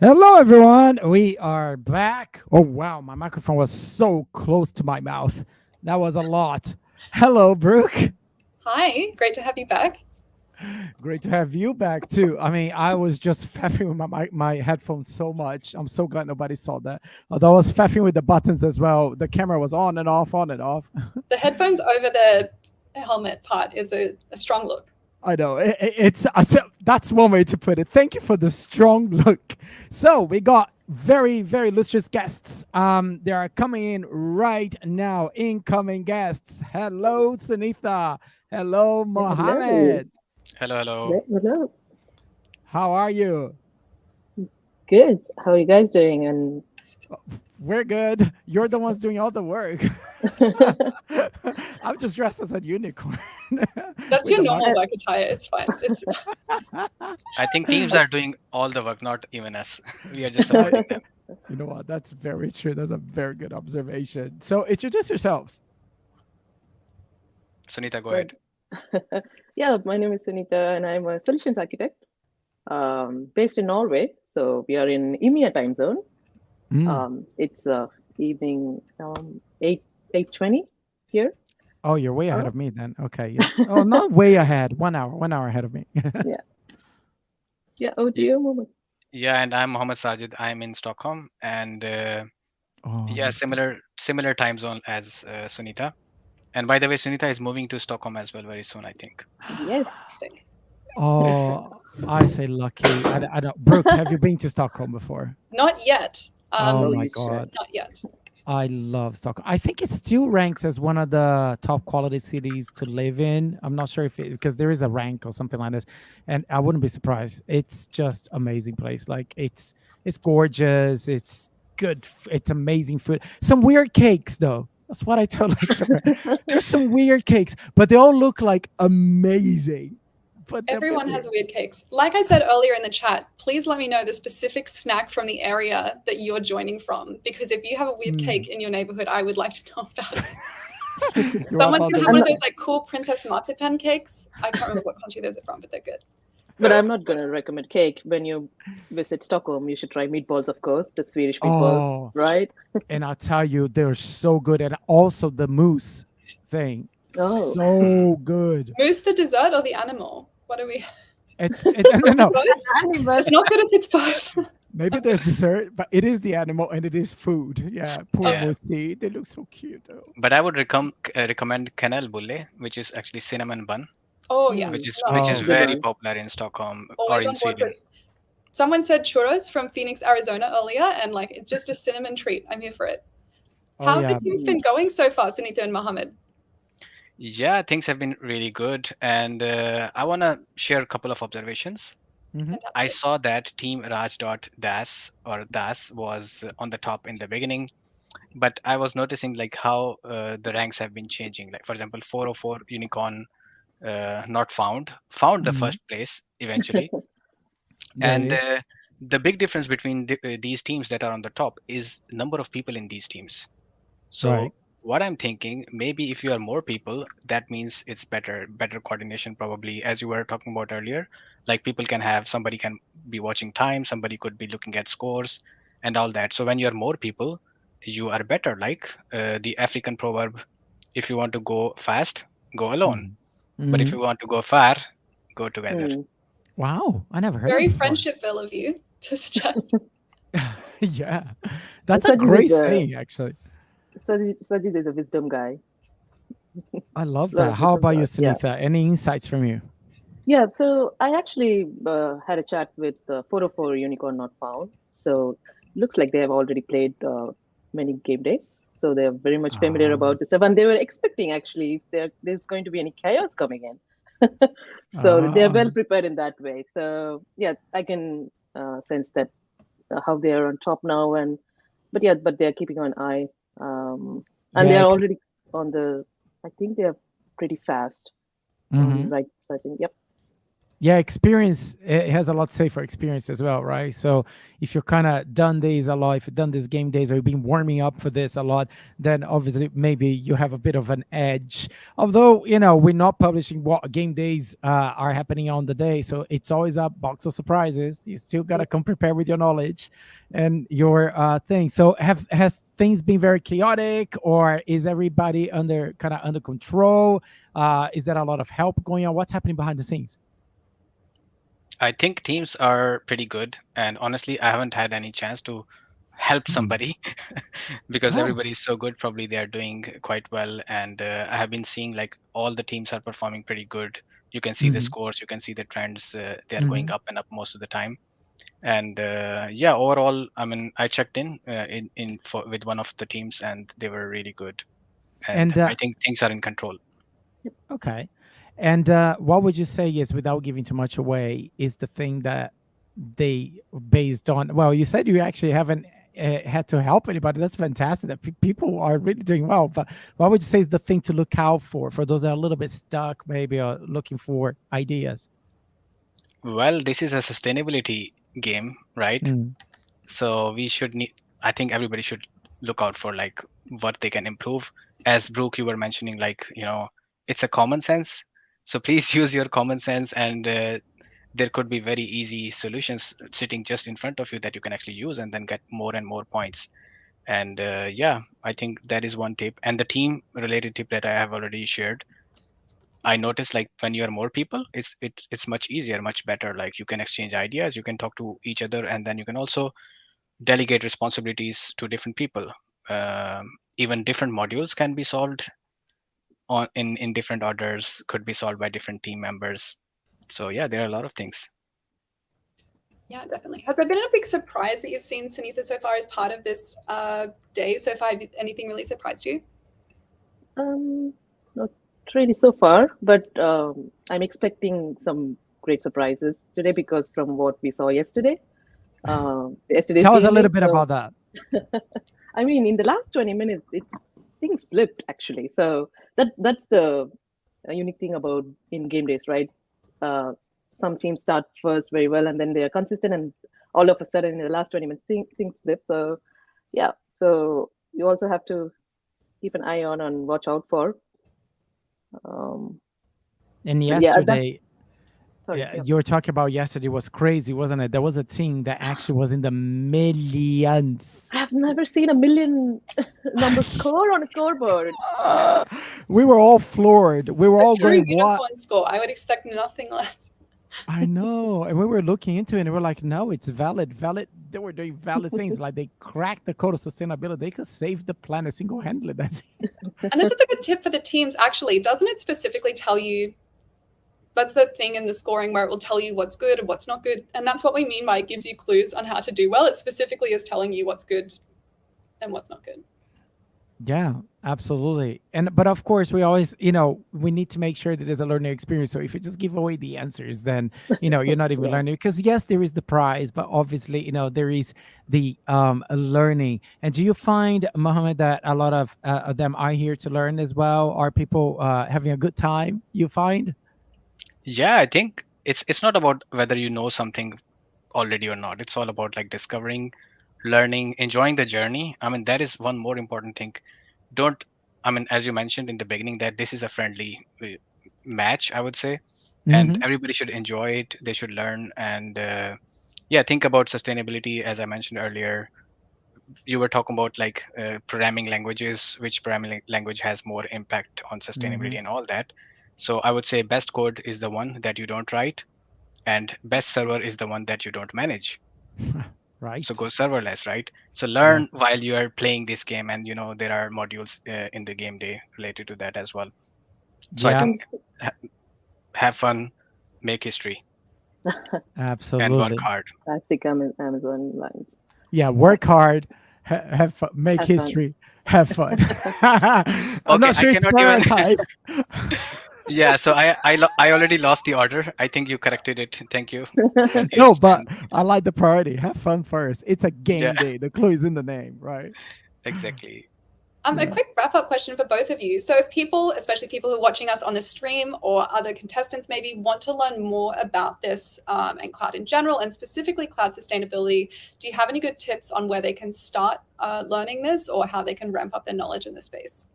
Hello, everyone. We are back. Oh, wow. My microphone was so close to my mouth. That was a lot. Hello, Brooke. Hi, great to have you back. Great to have you back, too. I mean, I was just faffing with my headphones so much. I'm so glad nobody saw that. Although I was faffing with the buttons as well. The camera was on and off, on and off. The headphones over the helmet part is a strong look. I know that's one way to put it. Thank you for the strong look. So we got very, very illustrious guests. They are coming in right now. Incoming guests. Hello, Sunitha. Hello, Mohammed. Hello. Hello. How are you? Good. How are you guys doing? And We're good. You're the ones doing all the work. I'm just dressed as a unicorn. That's your normal work attire. It's fine. I think teams are doing all the work, not even us. We are just supporting them. You know what? That's very true. That's a very good observation. So introduce yourselves. Sunita, go ahead. Yeah, my name is Sunita, and I'm a solutions architect based in Norway. So we are in EMEA time zone. It's evening 8:20 here. Oh, you're way ahead of me then. Okay. Yeah. Oh, not way ahead. 1 hour. 1 hour ahead of me. Yeah. Oh, do you, Mohammed? Yeah, and I'm Mohammed Sajid. I'm in Stockholm, and similar time zone as Sunita. And by the way, Sunita is moving to Stockholm as well very soon, I think. Yes. Oh, I say lucky. I don't. Brooke, have you been to Stockholm before? Not yet. Oh No, my you should. God. Not yet. I love Stockholm. I think it still ranks as one of the top quality cities to live in. I'm not sure if because there is a rank or something like this, and I wouldn't be surprised. It's just amazing place. Like it's gorgeous. It's good. It's amazing food. Some weird cakes though. That's what I tell there's some weird cakes, but they all look like amazing. But Everyone has weird cakes. Like I said earlier in the chat, please let me know the specific snack from the area that you're joining from. Because if you have a weird cake in your neighborhood, I would like to know about it. Someone's gonna have one of those like cool princess marzipan cakes. I can't remember what country those are from, but they're good. But I'm not going to recommend cake. When you visit Stockholm, you should try meatballs, of course, the Swedish meatballs, right? And I'll tell you, they're so good. And also the moose thing, so good. Moose the dessert or the animal? What are we? No. It's not good if it's both. Maybe there's dessert, but it is the animal and it is food. Yeah, poor moosey. They look so cute though. But I would recommend Kanel Bulle, which is actually cinnamon bun. Oh yeah, which is very popular in Stockholm or in Sweden. Someone said churros from Phoenix, Arizona earlier, and like it's just a cinnamon treat. I'm here for it. How have the teams been going so far, Sunita and Mohammed? Yeah, things have been really good, and I want to share a couple of observations. I saw that team Raj.das or Das was on the top in the beginning, but I was noticing like how the ranks have been changing. Like for example, 404 Unicorn not found the first place eventually. And the big difference between these teams that are on the top is the number of people in these teams. So what I'm thinking, maybe if you are more people, that means it's better coordination, probably, as you were talking about earlier. Like somebody can be watching time, somebody could be looking at scores and all that. So when you're more people, you are better. Like the African proverb, if you want to go fast, go alone. But if you want to go far, go together. Wow, I never heard. Very friendshipville of you to suggest. Yeah, that's a great saying, actually. Sajid is a wisdom guy. I love that. How about you, Sunitha? Any insights from you? Yeah, so I actually had a chat with 404 Unicorn Not Found. So looks like they have already played many game days. So they're very much familiar about the stuff. And they were expecting, actually, if there's going to be any chaos coming in. So they're well prepared in that way. So yeah, I can sense that how they are on top now. But they're keeping an eye. And they're already on I think they're pretty fast. Right. So I think, Yeah, experience, it has a lot to say for experience as well, right? So if you're kind of done these a lot, if you've done these game days or you've been warming up for this a lot, then obviously maybe you have a bit of an edge. Although, we're not publishing what game days are happening on the day. So it's always a box of surprises. You still got to come prepared with your knowledge and your thing. So has things been very chaotic, or is everybody under control? Is there a lot of help going on? What's happening behind the scenes? I think teams are pretty good, and honestly, I haven't had any chance to help somebody because Oh. everybody is so good. Probably they are doing quite well, and I have been seeing like all the teams are performing pretty good. You can see the Mhm. scores, you can see the trends. They are going up and up most of the time. And yeah, overall, I mean, I checked with one of the teams, and they were really good. And And I think things are in control. okay. And what would you say is, without giving too much away, is the thing that they based on? Well, you said you actually haven't had to help anybody. That's fantastic. That people are really doing well. But what would you say is the thing to look out for those that are a little bit stuck, maybe, or looking for ideas? Well, this is a sustainability game, right? Mm. So we should need. I think everybody should look out for like what they can improve. As Brooke, you were mentioning, like it's a common sense. So please use your common sense, and there could be very easy solutions sitting just in front of you that you can actually use and then get more and more points. And yeah, I think that is one tip. And the team related tip that I have already shared, I noticed like when you are more people, it's much easier, much better. Like you can exchange ideas, you can talk to each other, and then you can also delegate responsibilities to different people. Even different modules can be solved in different orders, could be solved by different team members. So yeah, there are a lot of things. Yeah, definitely. Has there been a big surprise that you've seen, Sunitha, so far as part of this day? So far, anything really surprised you? Not really so far, but I'm expecting some great surprises today because from what we saw yesterday, yesterday's Tell us a game little day, bit so- about that. I mean, in the last 20 minutes, things flipped actually. So that's the unique thing about in game days, right? Some teams start first very well, and then they are consistent, and all of a sudden in the last 20 minutes, things flip. So yeah, so you also have to keep an eye on and watch out for. And But yeah, yesterday, sorry. yeah, Yeah. you were talking about yesterday was crazy, wasn't it? There was a team that actually was in the millions. I've never seen a million number score on a scoreboard. We were all floored. We were all True going, unicorn what? score. I would expect nothing less. I know. And we were looking into it and we're like, no, it's valid. They were doing valid things. Like they cracked the code of sustainability. They could save the planet single-handedly. That's it. And this is a good tip for the teams, actually. Doesn't it specifically tell you? That's the thing in the scoring where it will tell you what's good and what's not good. And that's what we mean by it gives you clues on how to do well. It specifically is telling you what's good and what's not good. Yeah, absolutely. But of course, we always, we need to make sure that there's a learning experience. So if you just give away the answers, then, you're not even Yeah. learning. Because yes, there is the prize, but obviously, there is the learning. And do you find, Mohammed, that a lot of them are here to learn as well? Are people having a good time, you find? Yeah, I think it's not about whether you know something already or not. It's all about like discovering, learning, enjoying the journey. I mean, that is one more important thing. As you mentioned in the beginning, that this is a friendly match, I would say, and everybody should enjoy it. They should learn, and yeah, think about sustainability. As I mentioned earlier, you were talking about like programming languages, which programming language has more impact on sustainability and all that. So I would say best code is the one that you don't write, and best server is the one that you don't manage. Right. So go serverless, right? So learn Yes. while you are playing this game, and there are modules in the game day related to that as well. So I Yeah, think have fun, make history, and work absolutely. hard. Classic Amazon lines. Yeah, work hard, have fun, make Have fun. history, have fun. I'm not Okay, sure I it's cannot even- prioritized. Yeah, so I already lost the order. I think you corrected it. Thank you. No, but I like the priority. Have fun first. It's a game Yeah. day. The clue is in the name, right? Exactly. A quick wrap-up question for both of you. So if people, especially people who are watching us on the stream or other contestants maybe want to learn more about this and cloud in general and specifically cloud sustainability, do you have any good tips on where they can start learning this or how they can ramp up their knowledge in this space?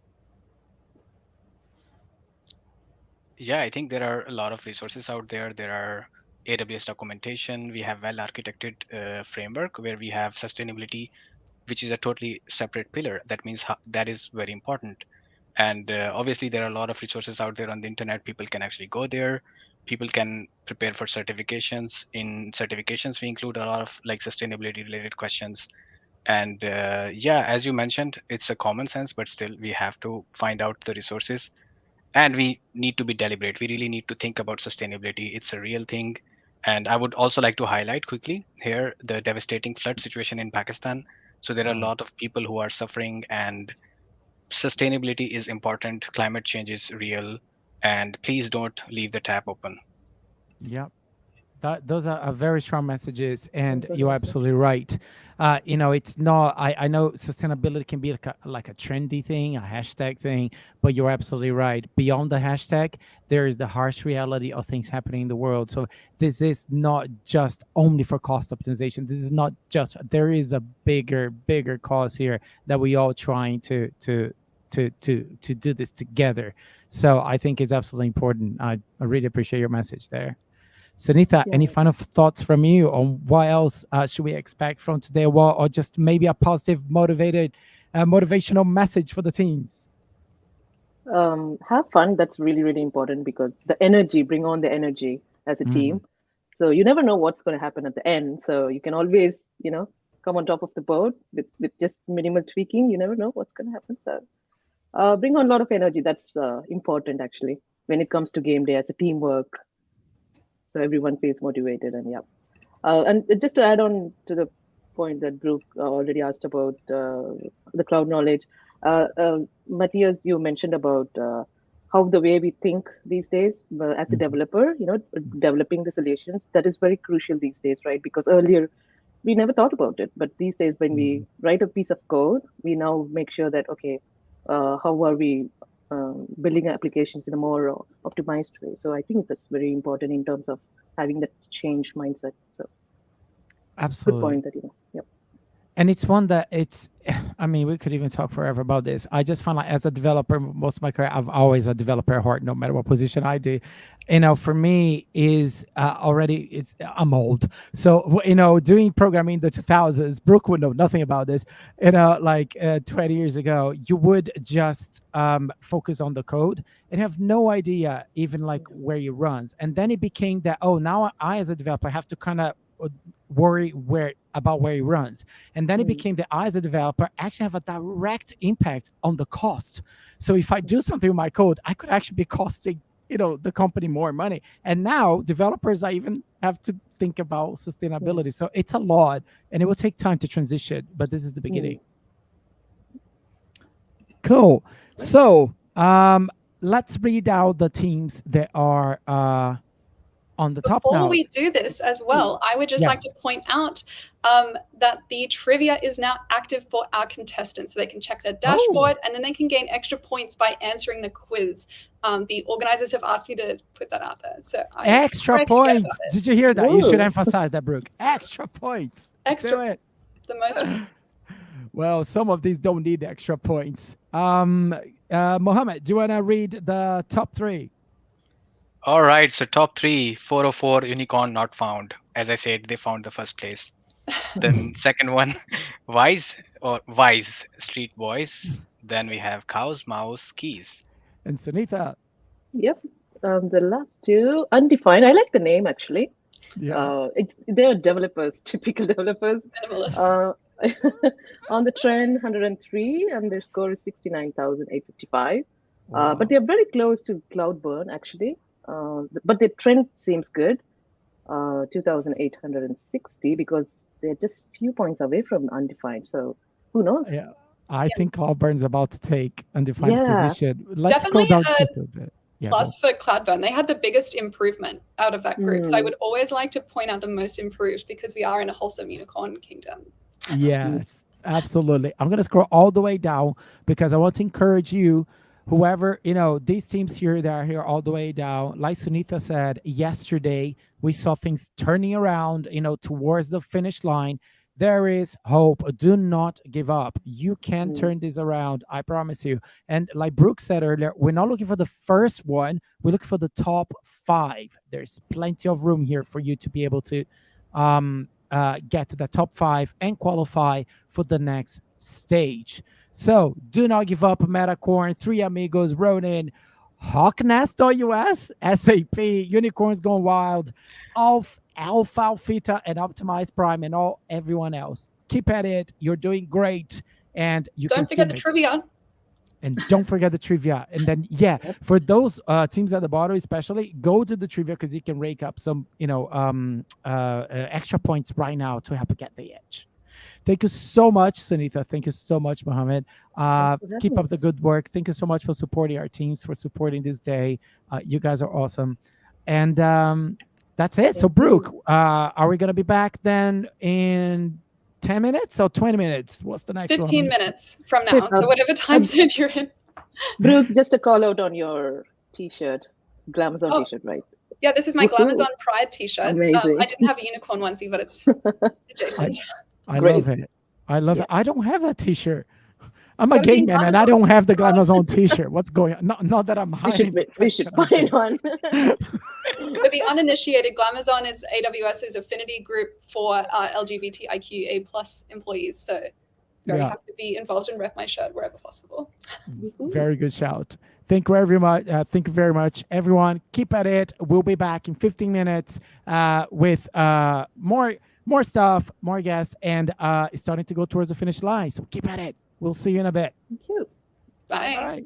Yeah, I think there are a lot of resources out there. There are AWS documentation. We have well-architected framework where we have sustainability, which is a totally separate pillar. That means that is very important. And obviously, there are a lot of resources out there on the internet. People can actually go there. People can prepare for certifications. In certifications, we include a lot of like sustainability related questions. And yeah, as you mentioned, it's a common sense, but still we have to find out the resources. And we need to be deliberate. We really need to think about sustainability. It's a real thing. And I would also like to highlight quickly here the devastating flood situation in Pakistan. So there are a lot of people who are suffering, and sustainability is important. Climate change is real, and please don't leave the tap open. Yep. Those are very strong messages, and you're absolutely right. It's not. I know sustainability can be like a trendy thing, a hashtag thing, but you're absolutely right. Beyond the hashtag, there is the harsh reality of things happening in the world. So this is not just only for cost optimization. This is not just. There is a bigger cause here that we all trying to do this together. So I think it's absolutely important. I really appreciate your message there. Sunitha, any final thoughts from you on what else should we expect from today, or just maybe a positive, motivational message for the teams? Have fun. That's really, really important, because the energy, bring on the energy as a team. So you never know what's going to happen at the end. So you can always, come on top of the boat with just minimal tweaking. You never know what's going to happen. So bring on a lot of energy. That's important, actually, when it comes to game day as a teamwork. So everyone feels motivated, and and just to add on to the point that Brooke already asked about the cloud knowledge, Matthias, you mentioned about how the way we think these days as a developer, developing the solutions, that is very crucial these days, right? Because earlier we never thought about it, but these days when we write a piece of code, we now make sure that, okay, how are we building applications in a more optimized way. So I think that's very important in terms of having that change mindset. So absolutely. Good point that, yep. And it's one that we could even talk forever about this. I just find like as a developer, most of my career, I've always a developer at heart, no matter what position I do. For me is I'm old. So, doing programming in the 2000s, Brooke would know nothing about this. 20 years ago, you would just focus on the code and have no idea even like where it runs. And then it became that, now I as a developer have to kind of worry about where it runs. And then it became that I as a developer actually have a direct impact on the cost. So if I do something with my code, I could actually be costing the company more money. And now developers, I even have to think about sustainability. So it's a lot, and it will take time to transition, but this is the beginning. Cool. So let's read out the teams that are on the top now. Before we do this as well, I would just like to point out that the trivia is now active for our contestants, so they can check their dashboard and then they can gain extra points by answering the quiz. The organizers have asked me to put that out there. So extra points. Did you hear that? Whoa. You should emphasize that, Brooke. Extra points. Extra points. The most. Well, some of these don't need extra points. Mohammed, do you want to read the top three? All right, so top three, 404 unicorn not found. As I said, they found the first place. Then second one, Wise Street Boys. Then we have Cows, Mouse, Keys. And Sunitha. Yep. The last two, Undefined. I like the name, actually. Yeah. They're developers, typical developers. On the trend, 103, and their score is 69,855. Wow. But they're very close to Cloudburn, actually. But the trend seems good, 2,860, because they're just few points away from Undefined. So who knows? Yeah, I think Cloudburn's about to take Undefined's position. Let's definitely go down just a bit. Plus for Cloudburn, they had the biggest improvement out of that group. So I would always like to point out the most improved, because we are in a wholesome unicorn kingdom. Yes. Absolutely. I'm going to scroll all the way down because I want to encourage you, whoever, these teams here that are here all the way down. Like Sunitha said, yesterday, we saw things turning around, towards the finish line. There is hope. Do not give up. You can turn this around. I promise you. And like Brooke said earlier, we're not looking for the first one. We're looking for the top 5. There's plenty of room here for you to be able to get to the top 5 and qualify for the next stage. So do not give up. Metacorn, Three Amigos, Ronin, Hawknest.us, SAP, Unicorns Gone Wild, Alpha, and Optimized Prime, and everyone else. Keep at it. You're doing great. And you don't forget the trivia. And don't forget the trivia. And then, for those teams at the bottom, especially, go to the trivia because you can rake up some, extra points right now to help get the edge. Thank you so much, Sunitha. Thank you so much, Mohammed. Keep up the good work. Thank you so much for supporting our teams, for supporting this day. You guys are awesome. And that's it. So, Brooke, are we going to be back then in 10 minutes or 20 minutes? What's the next 15 one? minutes from now. So whatever time zone you're in. Brooke, just a call out on your t-shirt, Glamazon t-shirt, right? Yeah, this is my Glamazon Pride t-shirt. I didn't have a unicorn onesie, but it's adjacent. I love it. I love it. I don't have that t-shirt. I'm a gay man and I don't have the Glamazon t-shirt. What's going on? Not that I'm hiding. We should find one. For the uninitiated, Glamazon is AWS's affinity group for LGBTIQA+ employees. So very happy to be involved and rep my shirt wherever possible. Very good shout. Thank you very much. Thank you very much, everyone. Keep at it. We'll be back in 15 minutes with more stuff, more guests, and it's starting to go towards the finish line. So keep at it. We'll see you in a bit. Thank you. Bye. Bye.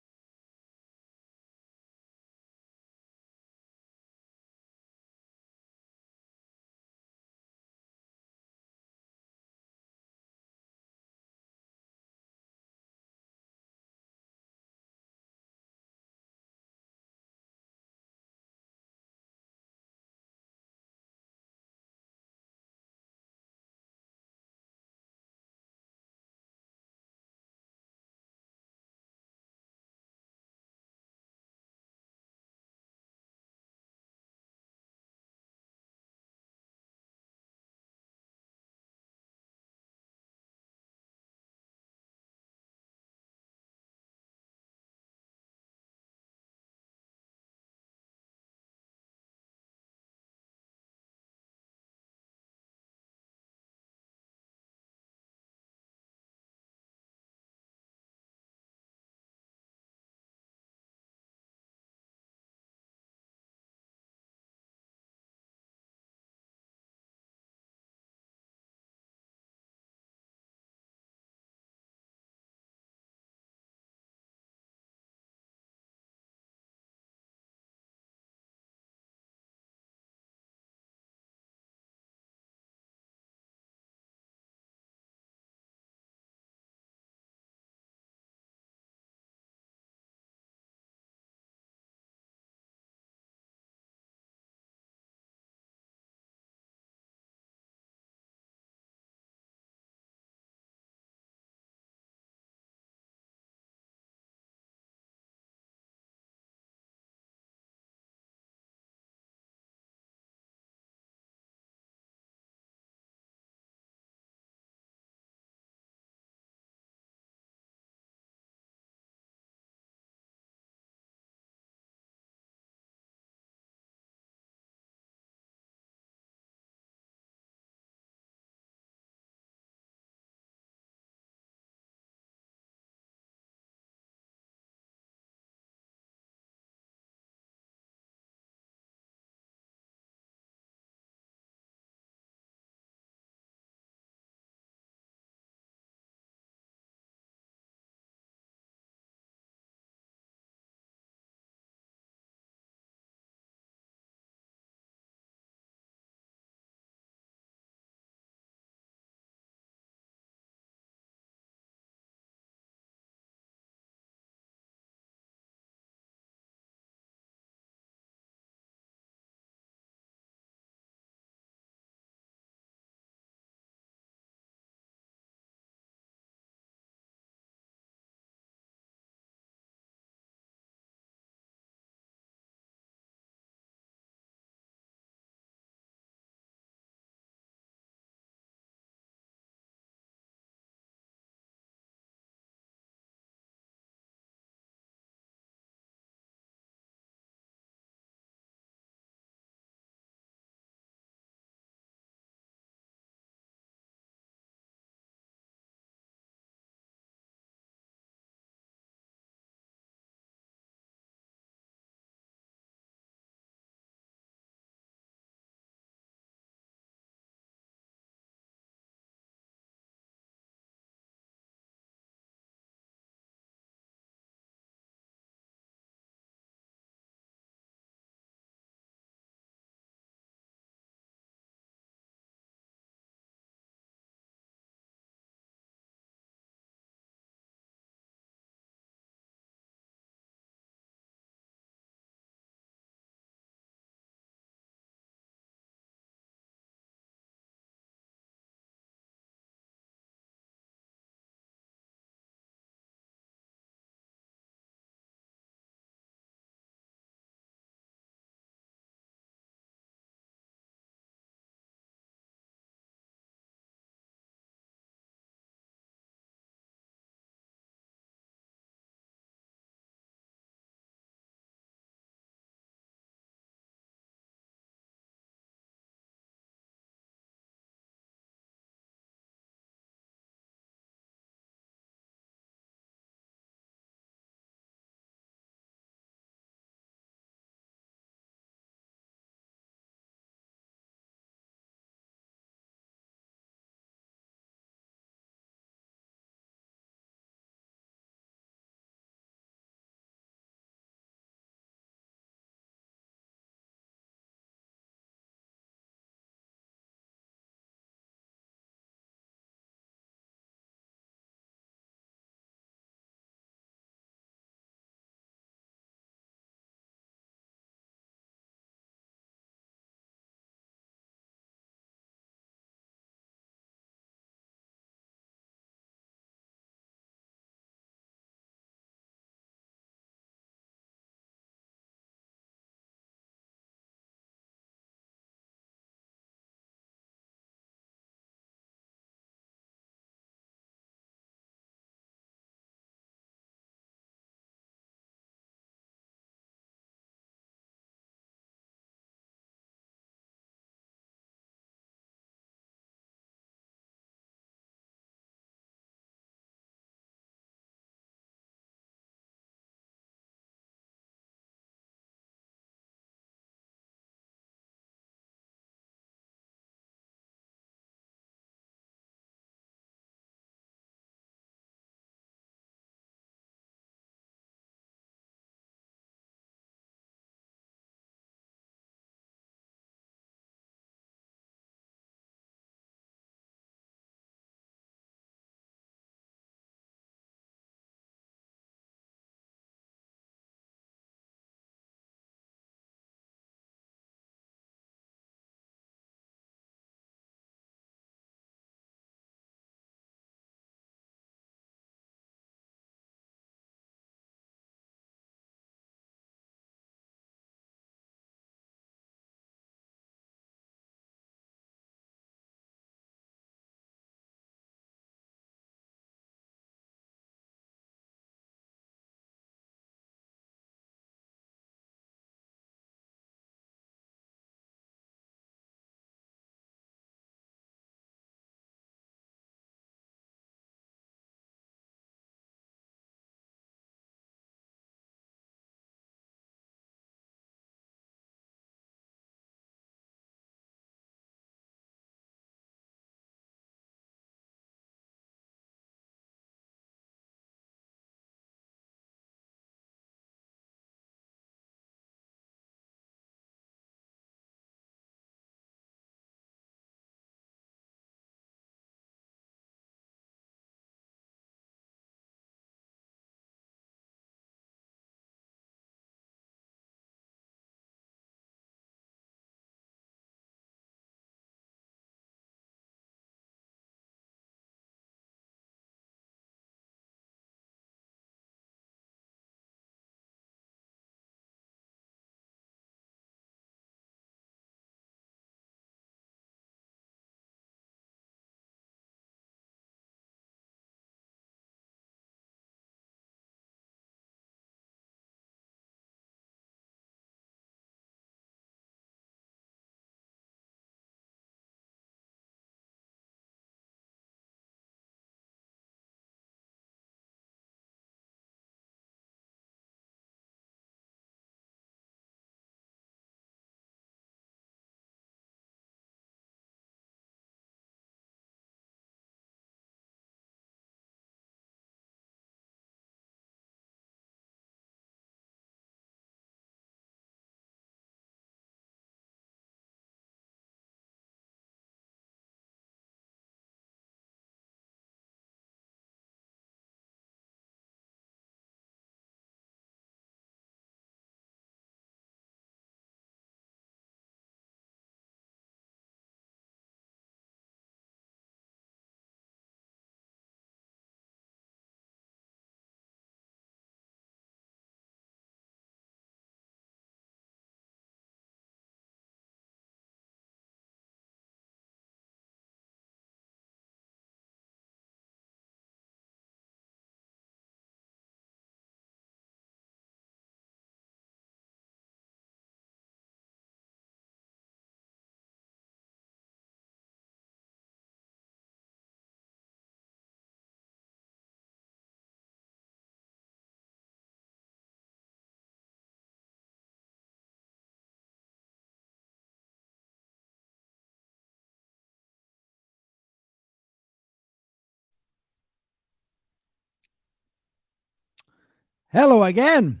Hello again.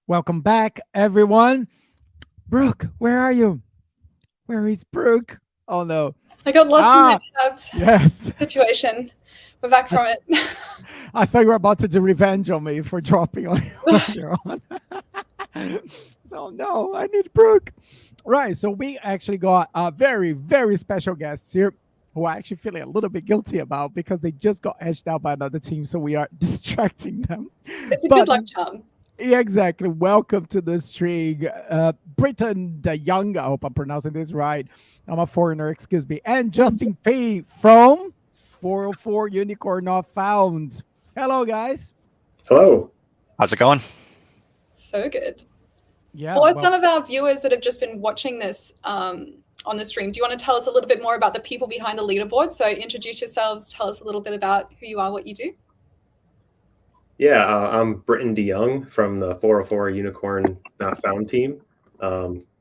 Welcome back, everyone. Brooke, where are you? Where is Brooke? Oh no. I got lost in my tabs. Yes. Situation. We're back from it. I thought you were about to do revenge on me for dropping on you. So no, I need Brooke. Right. So we actually got a very, very special guests here who are actually feeling a little bit guilty about because they just got edged out by another team. So we are distracting them. It's a good luck charm. Yeah, exactly. Welcome to the stream. Britton the Young, I hope I'm pronouncing this right. I'm a foreigner, excuse me. And Justin P from 404 Unicorn Not Found. Hello, guys. Hello. How's it going? So good. Yeah. For some of our viewers that have just been watching this on the stream, do you want to tell us a little bit more about the people behind the leaderboard? So introduce yourselves, tell us a little bit about who you are, what you do. Yeah, I'm Britton DeYoung from the 404 Unicorn Not Found team,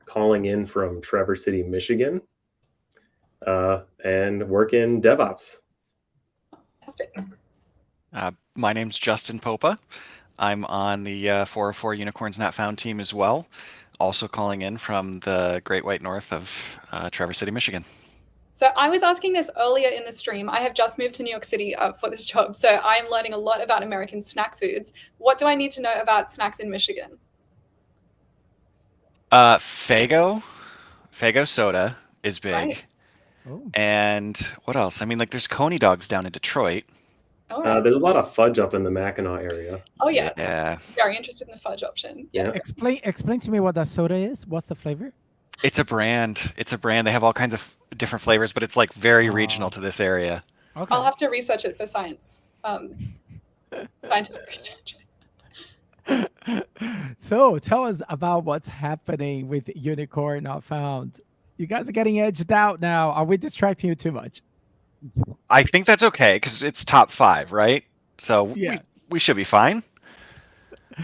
calling in from Traverse City, Michigan, and work in DevOps. Fantastic. My name's Justin Popa. I'm on the 404 Unicorns Not Found team as well, also calling in from the Great White North of Traverse City, Michigan. So I was asking this earlier in the stream. I have just moved to New York City for this job, so I'm learning a lot about American snack foods. What do I need to know about snacks in Michigan? Faygo soda is big. Right. Oh. And what else? I mean, like there's Coney dogs down in Detroit. All right. There's a lot of fudge up in the Mackinac area. Oh yeah. Yeah. Very interested in the fudge option. Yeah. Explain to me what that soda is. What's the flavor? It's a brand. They have all kinds of different flavors, but it's like very regional to this area. Okay. I'll have to research it for science. Scientific research. So tell us about what's happening with Unicorn Not Found. You guys are getting edged out now. Are we distracting you too much? I think that's okay because it's top 5, right? So Yeah. we should be fine.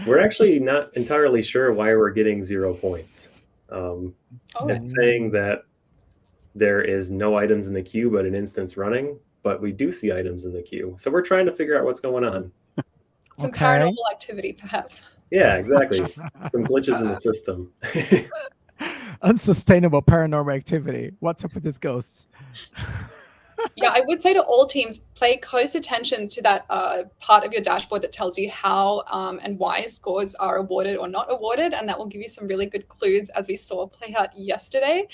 We're actually not entirely sure why we're getting 0 points. Oh, It's saying that there is no items in the queue, but an instance running, but we do see items in the queue. So we're trying to figure out what's going on. some Okay. paranormal activity, perhaps. Yeah, exactly. Some glitches in the system. Unsustainable paranormal activity. What's up with these ghosts? Yeah, I would say to all teams, pay close attention to that part of your dashboard that tells you how and why scores are awarded or not awarded. And that will give you some really good clues, as we saw play out yesterday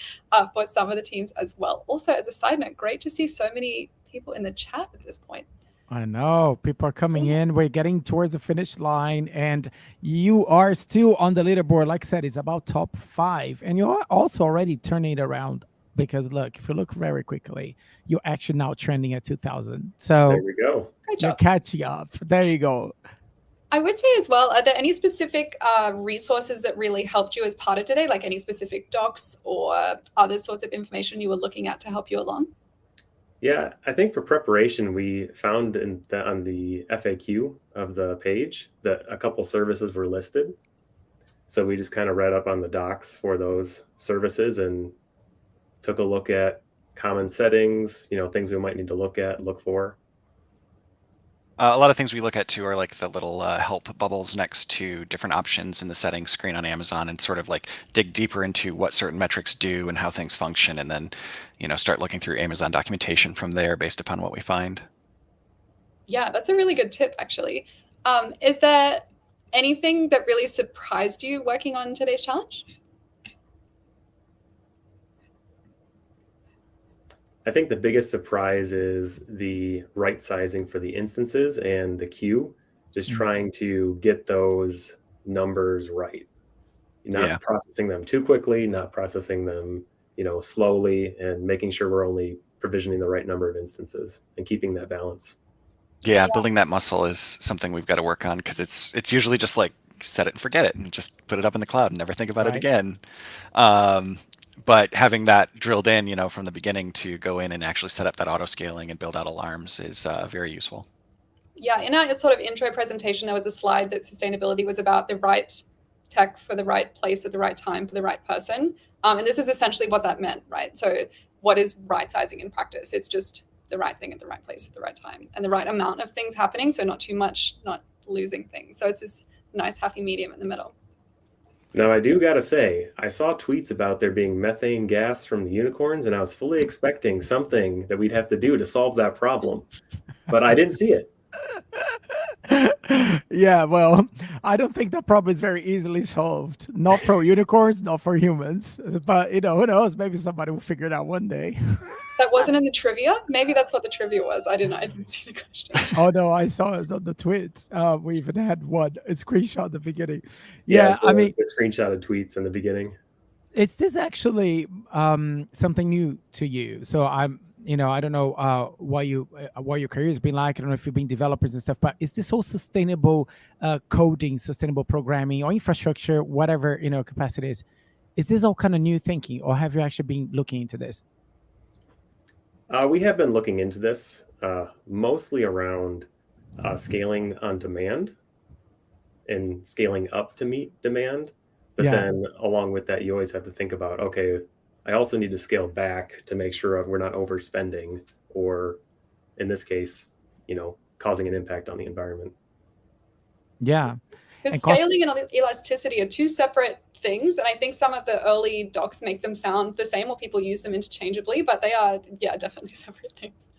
for some of the teams as well. Also, as a side note, great to see so many people in the chat at this point. I know people are coming in. We're getting towards the finish line, and you are still on the leaderboard. Like I said, it's about top 5, and you're also already turning it around. Because look, if you look very quickly, you're actually now trending at 2,000. So There we go. Great you're job. catching up. There you go. I would say as well, are there any specific resources that really helped you as part of today, like any specific docs or other sorts of information you were looking at to help you along? Yeah, I think for preparation, we found on the FAQ of the page that a couple services were listed. So we just kind of read up on the docs for those services and took a look at common settings, things we might need to look for. A lot of things we look at too are like the little help bubbles next to different options in the settings screen on Amazon, and sort of like dig deeper into what certain metrics do and how things function, and then start looking through Amazon documentation from there based upon what we find. Yeah, that's a really good tip, actually. Is there anything that really surprised you working on today's challenge? I think the biggest surprise is the right sizing for the instances and the queue, just trying to get those numbers right. Not processing them too quickly, not processing them, slowly, and making sure we're only provisioning the right number of instances and keeping that balance. Yeah, building that muscle is something we've got to work on, because it's usually just like set it and forget it and just put it up in the cloud and never think about it again. But having that drilled in, from the beginning to go in and actually set up that auto scaling and build out alarms is very useful. Yeah, in our sort of intro presentation, there was a slide that sustainability was about the right tech for the right place at the right time for the right person. And this is essentially what that meant, right? So what is right sizing in practice? It's just the right thing at the right place at the right time and the right amount of things happening. So not too much, not losing things. So it's this nice happy medium in the middle. Now, I do got to say, I saw tweets about there being methane gas from the unicorns, and I was fully expecting something that we'd have to do to solve that problem, but I didn't see it. Yeah, well, I don't think that problem is very easily solved. Not for unicorns, not for humans. But, who knows? Maybe somebody will figure it out one day. That wasn't in the trivia? Maybe that's what the trivia was. I didn't see the question. Oh, no, I saw it on the tweets. We even had a screenshot at the beginning. Yeah, I mean, the screenshot of tweets in the beginning. Is this actually something new to you? So I don't know what your career has been like. I don't know if you've been developers and stuff, but is this whole sustainable coding, sustainable programming, or infrastructure, whatever capacity is this all kind of new thinking, or have you actually been looking into this? We have been looking into this mostly around scaling on demand and scaling up to meet demand. But then along with that, you always have to think about, okay, I also need to scale back to make sure we're not overspending or, in this case, causing an impact on the environment. Yeah. Because scaling and elasticity are two separate things. And I think some of the early docs make them sound the same, or people use them interchangeably, but they are, definitely separate things.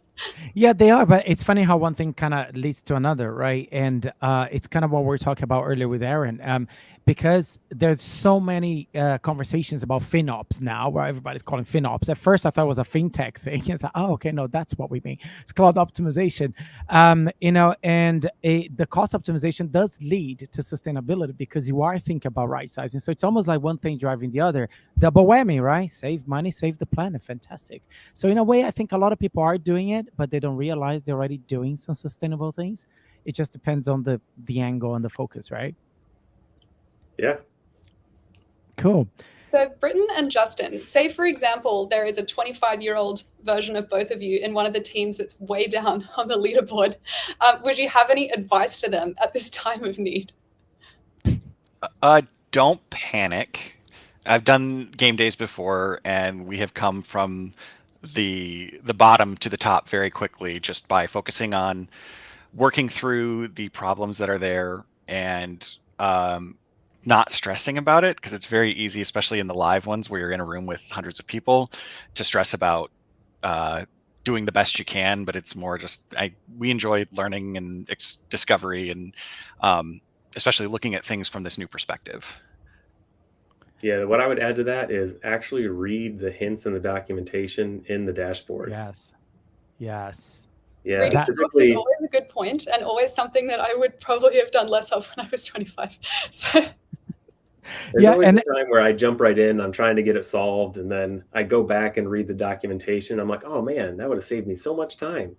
Yeah, they are, but it's funny how one thing kind of leads to another, right? And it's kind of what we were talking about earlier with Aaron, because there's so many conversations about FinOps now, where everybody's calling FinOps. At first, I thought it was a fintech thing. It's like, oh, okay, no, that's what we mean. It's cloud optimization, and the cost optimization does lead to sustainability because you are thinking about right sizing. So it's almost like one thing driving the other. Double whammy, right? Save money, save the planet. Fantastic. So in a way, I think a lot of people are doing it, but they don't realize they're already doing some sustainable things. It just depends on the angle and the focus, right? Yeah. Cool. So Britton and Justin, say for example, there is a 25-year-old version of both of you in one of the teams that's way down on the leaderboard. Would you have any advice for them at this time of need? Don't panic. I've done game days before, and we have come from the bottom to the top very quickly just by focusing on working through the problems that are there and not stressing about it, because it's very easy, especially in the live ones where you're in a room with hundreds of people, to stress about doing the best you can. But it's more just we enjoy learning and discovery, and especially looking at things from this new perspective. Yeah, what I would add to that is actually read the hints in the documentation in the dashboard. Yes. Yeah, reading typically is always a good point, and always something that I would probably have done less of when I was 25. So there's always a time where I jump right in, I'm trying to get it solved, and then I go back and read the documentation. I'm like, oh man, that would have saved me so much time.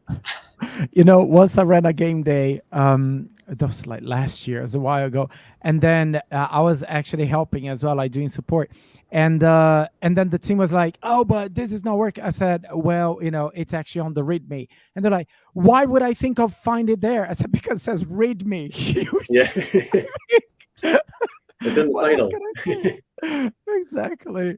Once I ran a game day, that was like last year, it was a while ago, and then I was actually helping as well, like doing support, and then the team was like, oh, but this is not working. I said, well, it's actually on the README, and they're like, why would I think of find it there? I said, because it says README. Yeah. It's in the title. Exactly.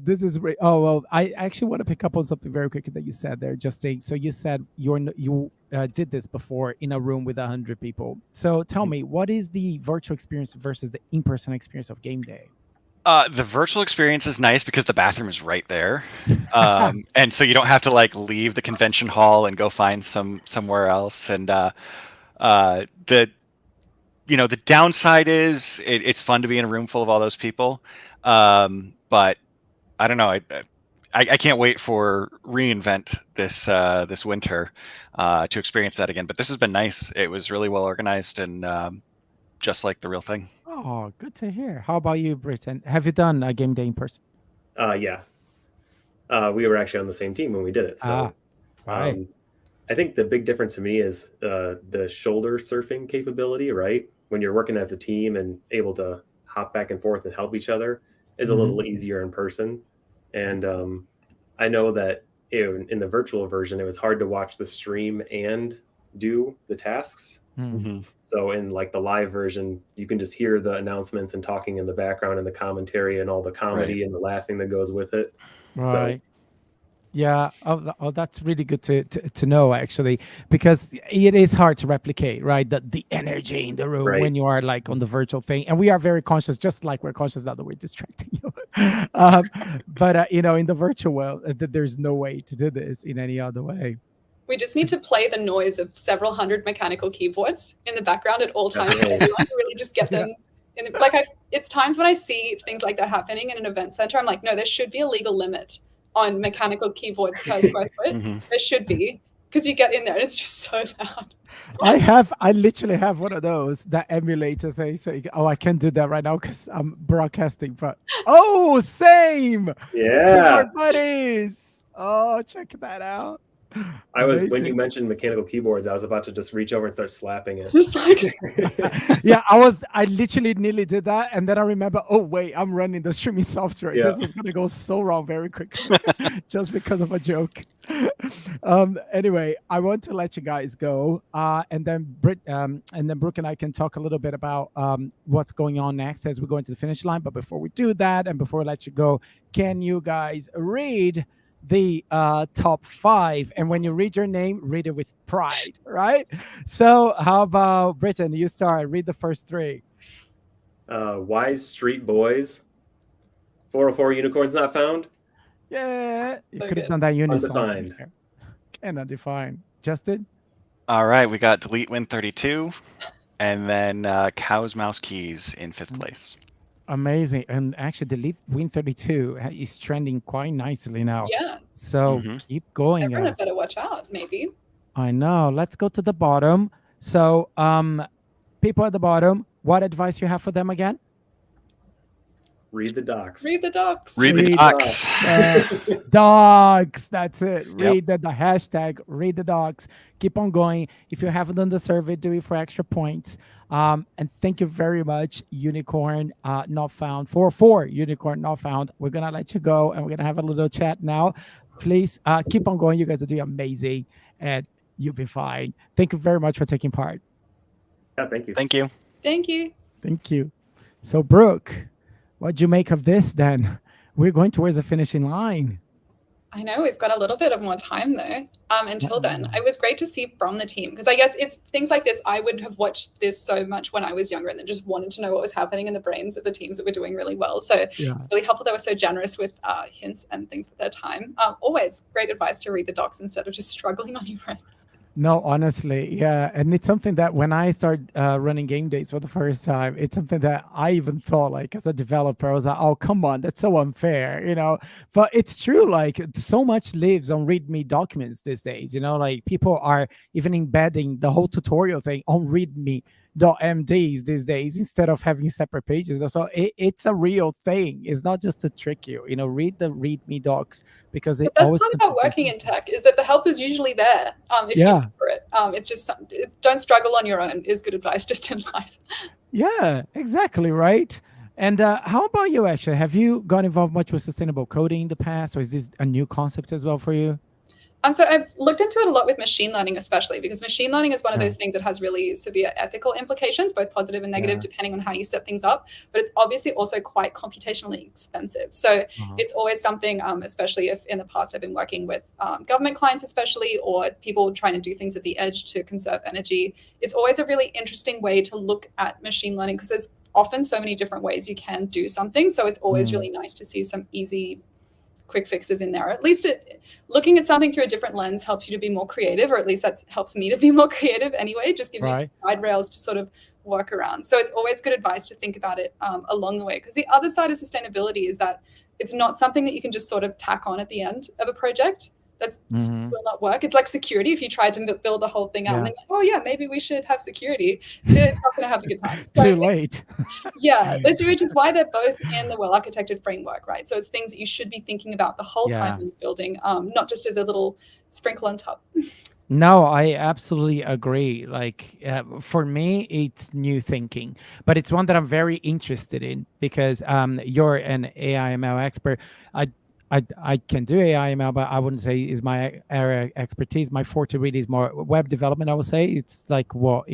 This is well, I actually want to pick up on something very quickly that you said there, Justin. So you said you did this before in a room with 100 people. So tell me, what is the virtual experience versus the in-person experience of game day? The virtual experience is nice because the bathroom is right there, and so you don't have to leave the convention hall and go find somewhere else. And the downside is it's fun to be in a room full of all those people, but I don't know. I can't wait for reInvent this winter to experience that again. But this has been nice. It was really well organized and just like the real thing. Oh, good to hear. How about you, Britton? Have you done a game day in person? Yeah. We were actually on the same team when we did it. So right. I think the big difference to me is the shoulder surfing capability, right? When you're working as a team and able to hop back and forth and help each other is a little easier in person. And I know that in the virtual version, it was hard to watch the stream and do the tasks. Mm-hmm. So in the live version, you can just hear the announcements and talking in the background and the commentary and all the comedy and the laughing that goes with it. Right. Yeah, that's really good to know, actually, because it is hard to replicate, right? The energy in the room when Right. you are like on the virtual thing, and we are very conscious, just like we're conscious that we're distracting you. But in the virtual world, there's no way to do this in any other way. We just need to play the noise of several hundred mechanical keyboards in the background at all times. Definitely. Everyone to really just get them. It's times when I see things like that happening in an event center, I'm like, no, there should be a legal limit on mechanical keyboards per square foot. Mhm. There should be, because you get in there and it's just so loud. I literally have one of those, that emulator thing. So I can't do that right now because I'm broadcasting. But same. Yeah. Keyboard buddies. Oh, check that out. When Amazing. you mentioned mechanical keyboards, I was about to just reach over and start slapping it. Just like Yeah, I literally nearly did that, and then I remember, oh wait, I'm running the streaming software. Yeah. This is gonna go so wrong very quickly, just because of a joke. Anyway, I want to let you guys go, and then Brooke and I can talk a little bit about what's going on next as we go into the finish line. But before we do that, and before I let you go, can you guys read the top 5? And when you read your name, read it with pride, right? So how about Britton? You start. Read the first 3. Wise Street Boys. 404 Unicorns Not Found. Yeah, you So could have good. done that unison. Undefined. And undefined. Justin? All right, we got Delete Win 32, and then Cows Mouse Keys in 5th place. Amazing. And actually, Delete Win 32 is trending quite nicely now. Yeah. So keep going, Everyone guys. better watch out, maybe. I know. Let's go to the bottom. So, people at the bottom, what advice you have for them again? Read the docs. Read the docs. Read the Read docs. Dogs. That's it. Yep. Read the hashtag. Read the dogs. Keep on going. If you haven't done the survey, do it for extra points. And thank you very much, Unicorn Not Found. 4 Unicorn Not Found. We're gonna let you go, and we're gonna have a little chat now. Please keep on going. You guys are doing amazing, and you'll be fine. Thank you very much for taking part. Yeah, thank you. Thank you. Thank you. Thank you. So, Brooke, what'd you make of this then? We're going towards the finishing line. I know we've got a little bit of more time though. Until then, it was great to see from the team, because I guess it's things like this. I would have watched this so much when I was younger, and then just wanted to know what was happening in the brains of the teams that were doing really well. So it's really helpful they were so generous with hints and things with their time. Always great advice to read the docs instead of just struggling on your own. No, honestly, yeah. And it's something that when I started running game days for the first time, it's something that I even thought, like, as a developer, I was like, oh, come on, that's so unfair, But it's true, like, so much lives on README documents these days, like people are even embedding the whole tutorial thing on README.mds these days instead of having separate pages. So it's a real thing. It's not just to trick you, read the README docs, because The best part about working in tech is that the help is usually there if you look for it. It's just don't struggle on your own is good advice just in life. Yeah, exactly, right? And how about you, actually? Have you got involved much with sustainable coding in the past, or is this a new concept as well for you? So I've looked into it a lot with machine learning, especially because machine learning is one of those things that has really severe ethical implications, both positive and negative, depending on how you set things up. But it's obviously also quite computationally expensive. So it's always something, especially if in the past I've been working with government clients, especially, or people trying to do things at the edge to conserve energy. It's always a really interesting way to look at machine learning, because there's often so many different ways you can do something. So it's always really nice to see some easy quick fixes in there. At least looking at something through a different lens helps you to be more creative, or at least that helps me to be more creative anyway. It just gives you some guide rails to sort of work around. So it's always good advice to think about it along the way, because the other side of sustainability is that it's not something that you can just sort of tack on at the end of a project. That will not work. It's like security. If you tried to build the whole thing out and then, oh yeah, maybe we should have security, it's not going to have a good time. So Too late. which is why they're both in the well-architected framework, right? So it's things that you should be thinking about the whole time when you're building, not just as a little sprinkle on top. No, I absolutely agree. Like, for me, it's new thinking, but it's one that I'm very interested in, because you're an AI/ML expert. I can do AI/ML, but I wouldn't say is my area expertise. My forte really is more web development, I would say. It's like what,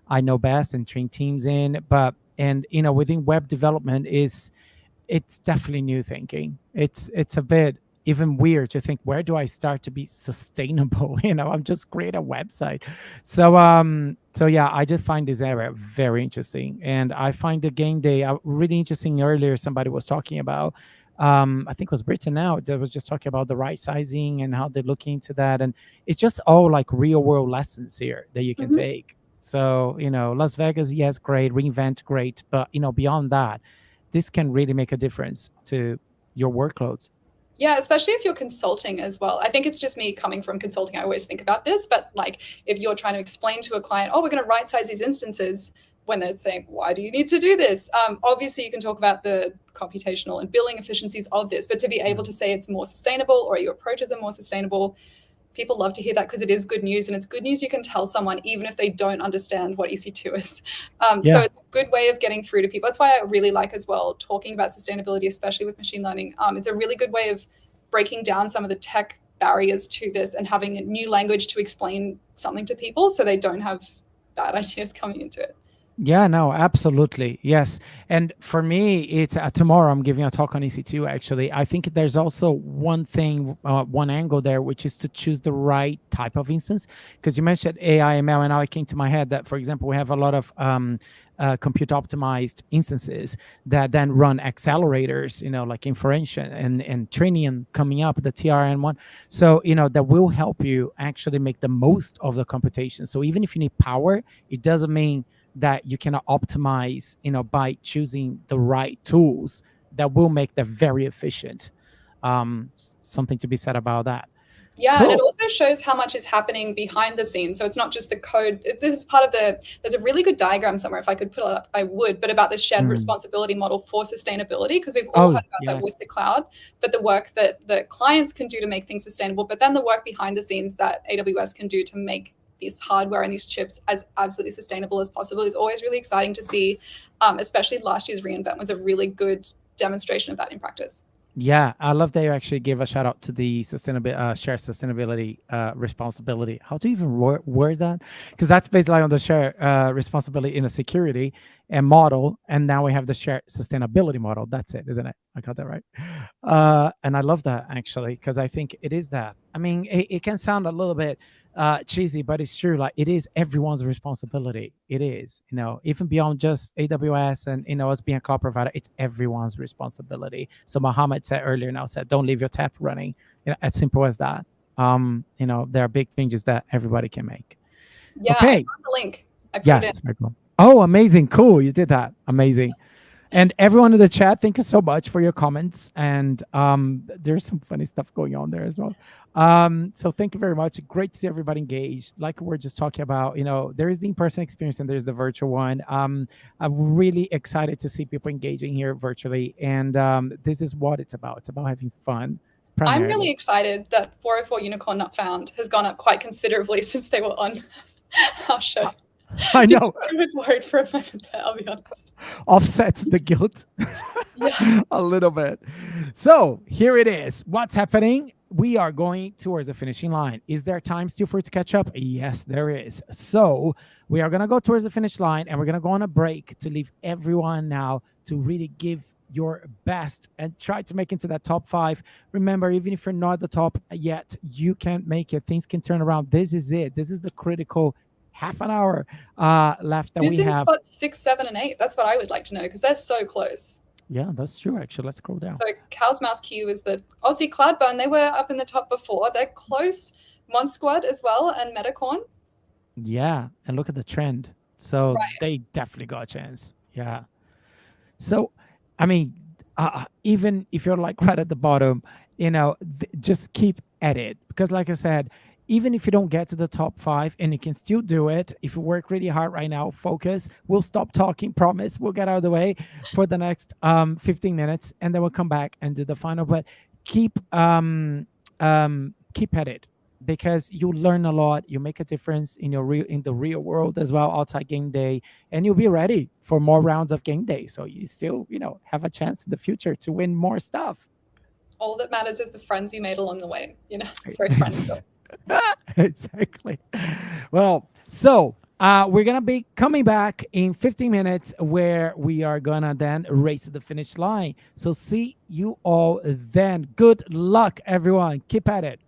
I know best and train teams in. But, within web development it's definitely new thinking. It's a bit even weird to think, where do I start to be sustainable? I'm just create a website. So yeah, I just find this area very interesting, and I find the game day really interesting. Earlier, somebody was talking about, I think it was Britain now, that was just talking about the right sizing and how they're looking into that, and it's just all like real world lessons here that you can take. So Las Vegas, yes, great, reInvent, great, but beyond that, this can really make a difference to your workloads. Yeah, especially if you're consulting as well. I think it's just me coming from consulting. I always think about this, but like if you're trying to explain to a client, oh, we're going to right size these instances, when they're saying, why do you need to do this? Obviously, you can talk about the computational and billing efficiencies of this, but to be able to say it's more sustainable or your approaches are more sustainable, people love to hear that because it is good news, and it's good news you can tell someone even if they don't understand what EC2 is. So it's a good way of getting through to people. That's why I really like as well talking about sustainability, especially with machine learning. It's a really good way of breaking down some of the tech barriers to this and having a new language to explain something to people so they don't have bad ideas coming into it. Yeah, no, absolutely. Yes. And for me, it's tomorrow I'm giving a talk on EC2, actually. I think there's also one thing, one angle there, which is to choose the right type of instance. Because you mentioned AI, ML, and now it came to my head that, for example, we have a lot of compute optimized instances that then run accelerators, like inference and training coming up, the TRN one. So, that will help you actually make the most of the computation. So even if you need power, it doesn't mean that you cannot optimize, by choosing the right tools that will make them very efficient. Something to be said about that. Yeah, cool. And it also shows how much is happening behind the scenes. So it's not just the code. This is part of there's a really good diagram somewhere. If I could put it up, I would, but about the shared responsibility model for sustainability, because we've all heard about that with the cloud, but the work that the clients can do to make things sustainable, but then the work behind the scenes that AWS can do to make this hardware and these chips as absolutely sustainable as possible is always really exciting to see. Especially last year's reInvent was a really good demonstration of that in practice. Yeah, I love that you actually gave a shout out to the sustainability, shared sustainability responsibility. How to even word that? Because that's basically on the shared responsibility in a security and model, and now we have the shared sustainability model. That's it, isn't it? I got that right. And I love that, actually, because I think it is that. I mean, it can sound a little bit cheesy, but it's true. Like, it is everyone's responsibility. It is, even beyond just AWS and us being a cloud provider, it's everyone's responsibility. So Mohammed said earlier, don't leave your tap running. As simple as that. There are big changes that everybody can make. Yeah, okay. I found the link. I put it in. Very cool. Oh, amazing. Cool. You did that. Amazing. And everyone in the chat, thank you so much for your comments. And there's some funny stuff going on there as well. So thank you very much. Great to see everybody engaged. Like we're just talking about, there is the in-person experience and there's the virtual one. I'm really excited to see people engaging here virtually. And this is what it's about. It's about having fun. Primarily. I'm really excited that 404 Unicorn Not Found has gone up quite considerably since they were on our show. I know. I was worried for a moment there, I'll be honest. Offsets the guilt a little bit. So here it is. What's happening? We are going towards the finishing line. Is there time still for it to catch up? Yes, there is. So we are going to go towards the finish line, and we're going to go on a break to leave everyone now to really give your best and try to make it into that top 5. Remember, even if you're not at the top yet, you can make it. Things can turn around. This is it. This is the critical half an hour left that we have. Who's in spots 6, 7, and 8? That's what I would like to know, because they're so close. Yeah, that's true, actually. Let's scroll down. So Cow's Mouse Q is the Aussie Cloudburn. They were up in the top before. They're close. Mon Squad as well, and Metacorn. Yeah, and look at the trend. So they definitely got a chance. Yeah. So, I mean, even if you're like right at the bottom, just keep at it. Because like I said, even if you don't get to the top 5, and you can still do it, if you work really hard right now, focus. We'll stop talking, promise. We'll get out of the way for the next 15 minutes, and then we'll come back and do the final. But keep at it, because you learn a lot. You make a difference in the real world as well, outside game day, and you'll be ready for more rounds of game day. So you still, have a chance in the future to win more stuff. All that matters is the friends you made along the way. It's very friendly. Exactly. Well, so We're gonna be coming back in 15 minutes, where we are gonna then race to the finish line. So see you all then. Good luck, everyone. Keep at it.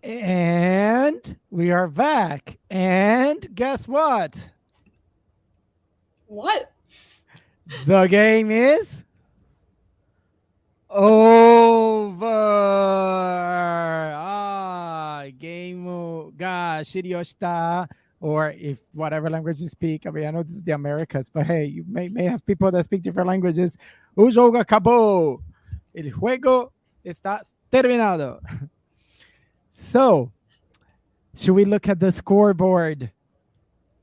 And we are back. And guess what? What? The game is over. Game ga shiryoshita. Or if whatever language you speak. I mean, I know this is the Americas, but hey, you may have people that speak different languages. O jogo acabou. El juego está terminado. So, should we look at the scoreboard?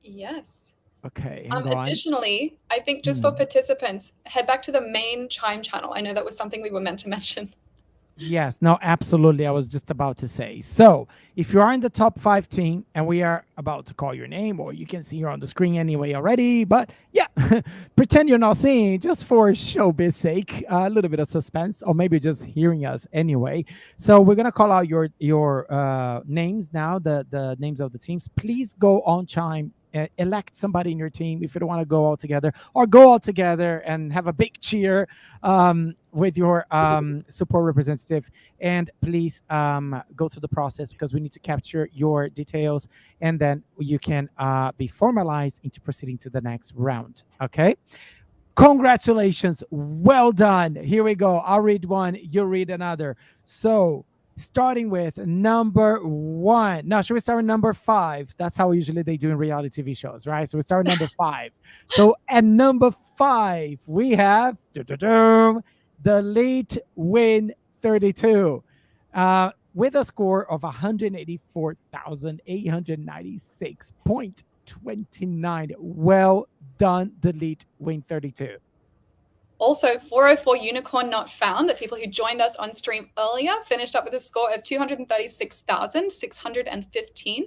Yes. Okay. Additionally, I think just for participants, head back to the main Chime channel. I know that was something we were meant to mention. Yes, no, absolutely. I was just about to say. So if you are in the top 5 team and we are about to call your name, or you can see her on the screen anyway already, but yeah, pretend you're not seeing just for showbiz sake, a little bit of suspense, or maybe just hearing us anyway. So we're going to call out your names now, the names of the teams. Please go on Chime. Elect somebody in your team if you don't want to go all together, or go all together and have a big cheer with your support representative. And please go through the process, because we need to capture your details, and then you can be formalized into proceeding to the next round. Okay, congratulations, well done. Here we go. I'll read one, you read another. So starting with number 1. Now, should we start with number 5? That's how usually they do in reality TV shows, right? So we start with number 5. So at number 5, we have the Elite Win 32 with a score of 184,896.29. Well done, the Elite Win 32. Also, 404 Unicorn Not Found, the people who joined us on stream earlier, finished up with a score of 236,615.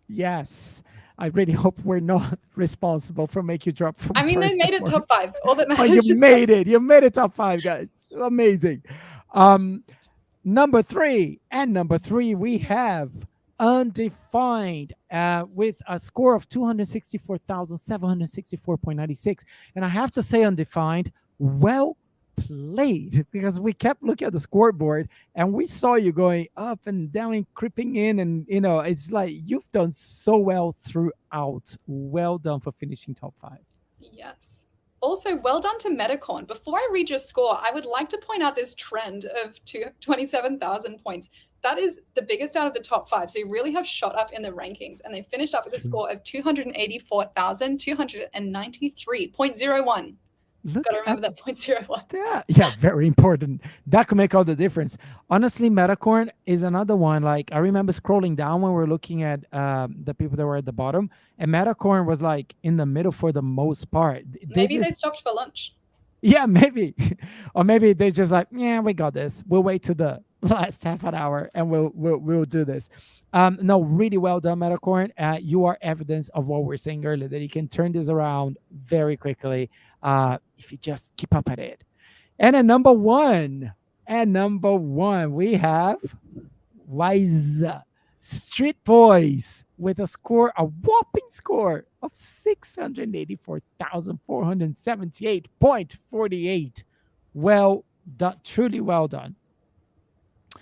Yes. I really hope we're not responsible for making you drop from I mean, they made it top 5. All that matters. Oh, you made it. You made it top 5, guys. Amazing. Number 3. And number 3, we have Undefined with a score of 264,764.96. And I have to say, Undefined, well played, because we kept looking at the scoreboard and we saw you going up and down and creeping in, and it's like you've done so well throughout. Well done for finishing top 5. Yes. Also, well done to Metacorn. Before I read your score, I would like to point out this trend of 27,000 points. That is the biggest out of the top 5. So you really have shot up in the rankings, and they finished up with a score of 284,293.01. Gotta remember that 0.01. Yeah, very important. That could make all the difference. Honestly, Metacorn is another one. Like, I remember scrolling down when we were looking at the people that were at the bottom, and Metacorn was like in the middle for the most part. Maybe they stopped for lunch. Yeah, maybe. Or maybe they're just like, yeah, we got this. We'll wait to the last half an hour and we'll do this. No, really well done, Metacorn. You are evidence of what we're saying earlier, that you can turn this around very quickly if you just keep up at it. And at number 1, we have Wise Street Boys with a whopping score of 684,478.48. Well done, truly well done.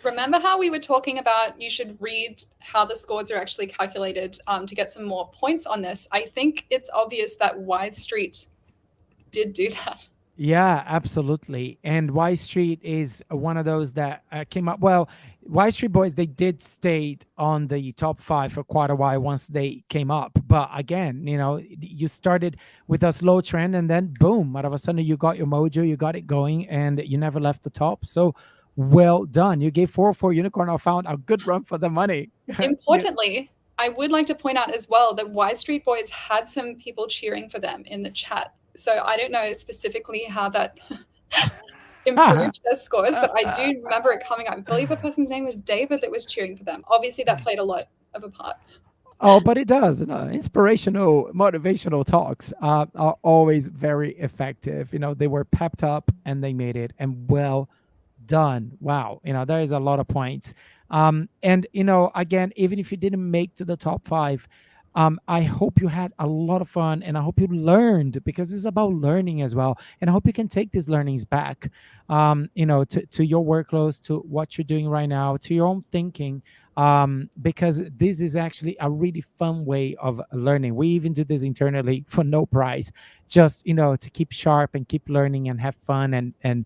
Remember how we were talking about you should read how the scores are actually calculated to get some more points on this? I think it's obvious that Wise Street did do that. Yeah, absolutely. And Y Street is one of those that came up. Well, Y Street Boys, they did stay on the top 5 for quite a while once they came up. But again, you started with a slow trend, and then boom, out of a sudden you got your mojo, you got it going, and you never left the top. So well done. You gave 404 Unicorn Not Found a good run for the money. Importantly, I would like to point out as well that Y Street Boys had some people cheering for them in the chat. So I don't know specifically how that improved their scores, but I do remember it coming up. I believe the person's name was David that was cheering for them. Obviously, that played a lot of a part. Oh, but it does. Inspirational, motivational talks are always very effective. They were pepped up and they made it. And well done. Wow. There is a lot of points. And, again, even if you didn't make to the top 5, I hope you had a lot of fun, and I hope you learned, because it's about learning as well. And I hope you can take these learnings back, to your workloads, to what you're doing right now, to your own thinking, because this is actually a really fun way of learning. We even do this internally for no prize, just to keep sharp and keep learning and have fun, and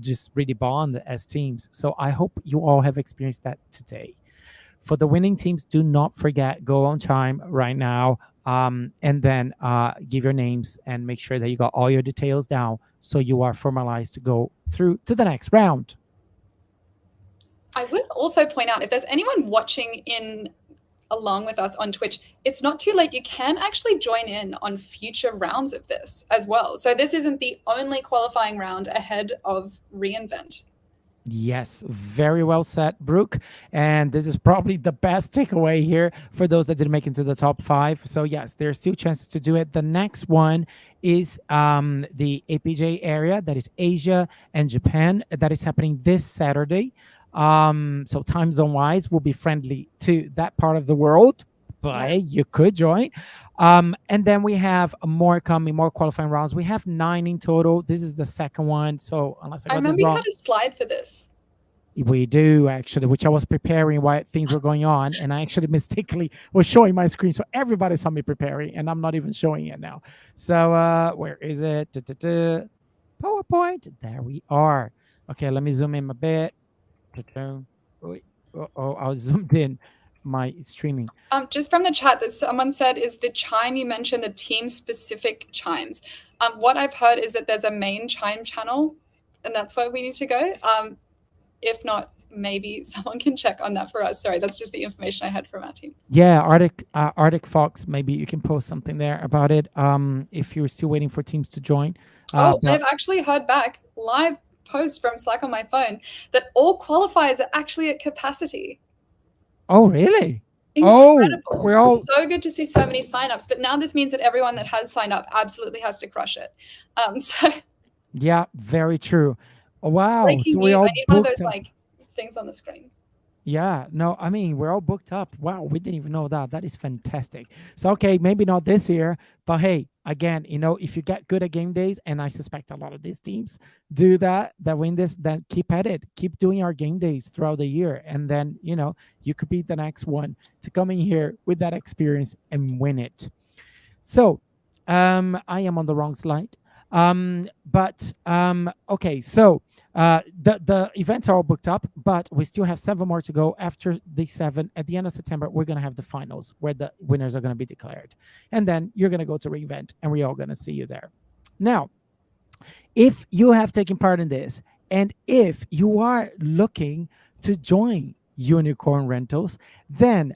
just really bond as teams. So I hope you all have experienced that today. For the winning teams, do not forget, go on Chime right now, and then give your names and make sure that you got all your details down, so you are formalized to go through to the next round. I would also point out, if there's anyone watching along with us on Twitch, it's not too late. You can actually join in on future rounds of this as well. So this isn't the only qualifying round ahead of reInvent. Yes, very well said, Brooke. And this is probably the best takeaway here for those that didn't make it to the top 5. So yes, there are still chances to do it. The next one is the APJ area, that is Asia and Japan. That is happening this Saturday. So time zone wise, we'll be friendly to that part of the world, but you could join. And then we have more coming, more qualifying rounds. We have 9 in total. This is the second one. So unless I remember you had a slide for this. We do, actually, which I was preparing while things were going on, and I actually mistakenly was showing my screen, so everybody saw me preparing, and I'm not even showing it now. So where is it? PowerPoint. There we are. Okay, let me zoom in a bit. I zoomed in my streaming. Just from the chat that someone said, is the chime you mentioned the team specific chimes? What I've heard is that there's a main chime channel, and that's where we need to go. If not, maybe someone can check on that for us. Sorry, that's just the information I had from our team. Yeah, Arctic Fox, maybe you can post something there about it, if you're still waiting for teams to join. I've actually heard back live post from Slack on my phone that all qualifiers are actually at capacity. Oh, really? Incredible. Oh, we're all... It's so good to see so many signups, but now this means that everyone that has signed up absolutely has to crush it. Yeah, very true. Wow. Breaking so news. we all I need one of those things on the screen. Yeah, no, I mean, we're all booked up. Wow, we didn't even know that. That is fantastic. So, okay, maybe not this year, but hey, again, if you get good at game days, and I suspect a lot of these teams do that win this, then keep at it. Keep doing our game days throughout the year. And then, you could be the next one to come in here with that experience and win it. So, I am on the wrong slide. Okay, so the events are all booked up, but we still have 7 more to go. After the 7, at the end of September, we're going to have the finals where the winners are going to be declared. And then you're going to go to reInvent, and we're all going to see you there. Now, if you have taken part in this, and if you are looking to join Unicorn Rentals, then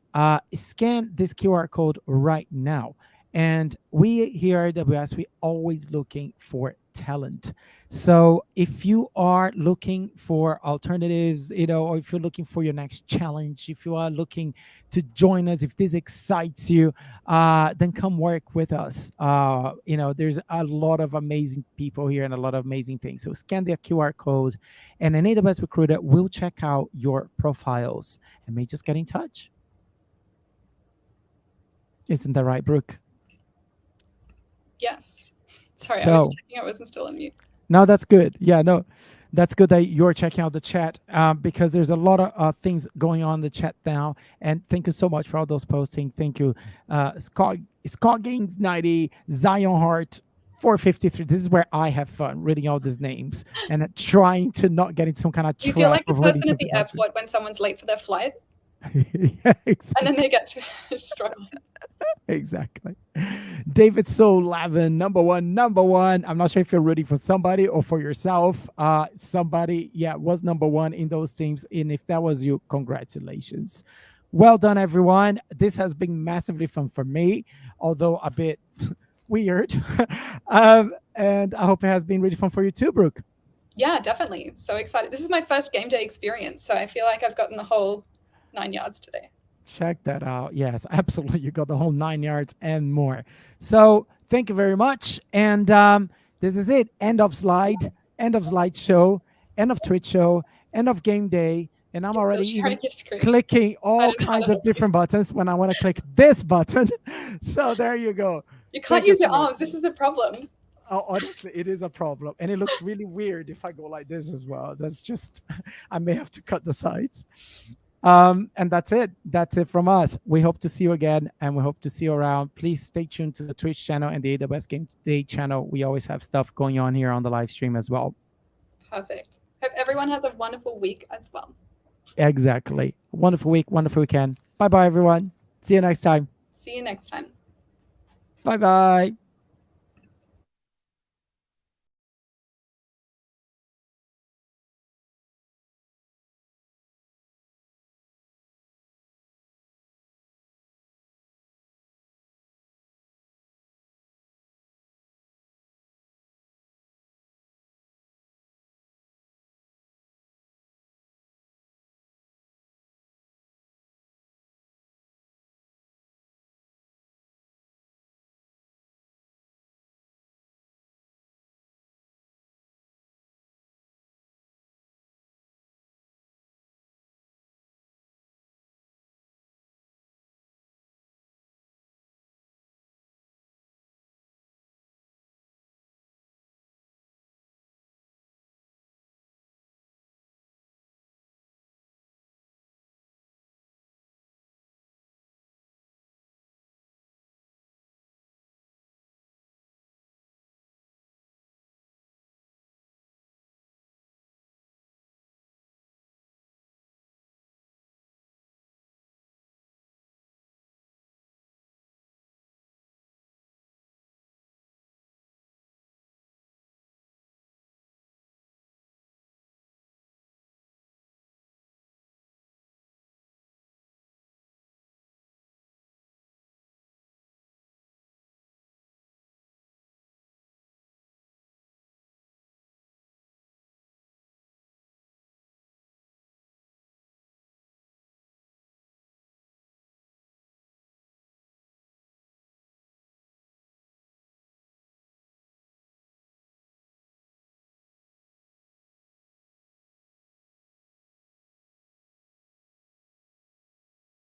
scan this QR code right now. And we here at AWS, we always looking for talent. So if you are looking for alternatives, or if you're looking for your next challenge, if you are looking to join us, if this excites you, then come work with us. There's a lot of amazing people here and a lot of amazing things. So scan the QR code, and an AWS recruiter will check out your profiles and may just get in touch. Isn't that right, Brooke? Yes. Sorry, I was checking I wasn't still on mute. No, that's good. Yeah, no, that's good that you're checking out the chat, because there's a lot of things going on in the chat now. And thank you so much for all those posting. Thank you. Scott Gaines 90, Zion Hart 453. This is where I have fun reading all these names and trying to not get into some kind of trap. You feel like the person at the airport when someone's late for their flight. Yeah, exactly. And then they get to struggle. Exactly. David Soul Lavin, number one. I'm not sure if you're rooting for somebody or for yourself. Somebody, was number 1 in those teams. And if that was you, congratulations. Well done, everyone. This has been massively fun for me, although a bit weird. And I hope it has been really fun for you too, Brooke. Yeah, definitely. So excited. This is my first game day experience, so I feel like I've gotten the whole 9 yards today. Check that out. Yes, absolutely. You got the whole 9 yards and more. So thank you very much. And this is it. End of slide show, end of Twitch show, end of game day. And I'm You're already still even sharing your screen. clicking all don't know how kinds to of different buttons when I want to click this button. So there you go. You can't Thank you use your so much. arms. This is the problem. Oh, honestly, it is a problem. And it looks really weird if I go like this as well. That's just, I may have to cut the sides. And that's it. That's it from us. We hope to see you again, and we hope to see you around. Please stay tuned to the Twitch channel and the AWS GameDay channel. We always have stuff going on here on the live stream as well. Perfect. Hope everyone has a wonderful week as well. Exactly. Wonderful week, wonderful weekend. Bye-bye, everyone. See you next time. See you next time. Bye-bye.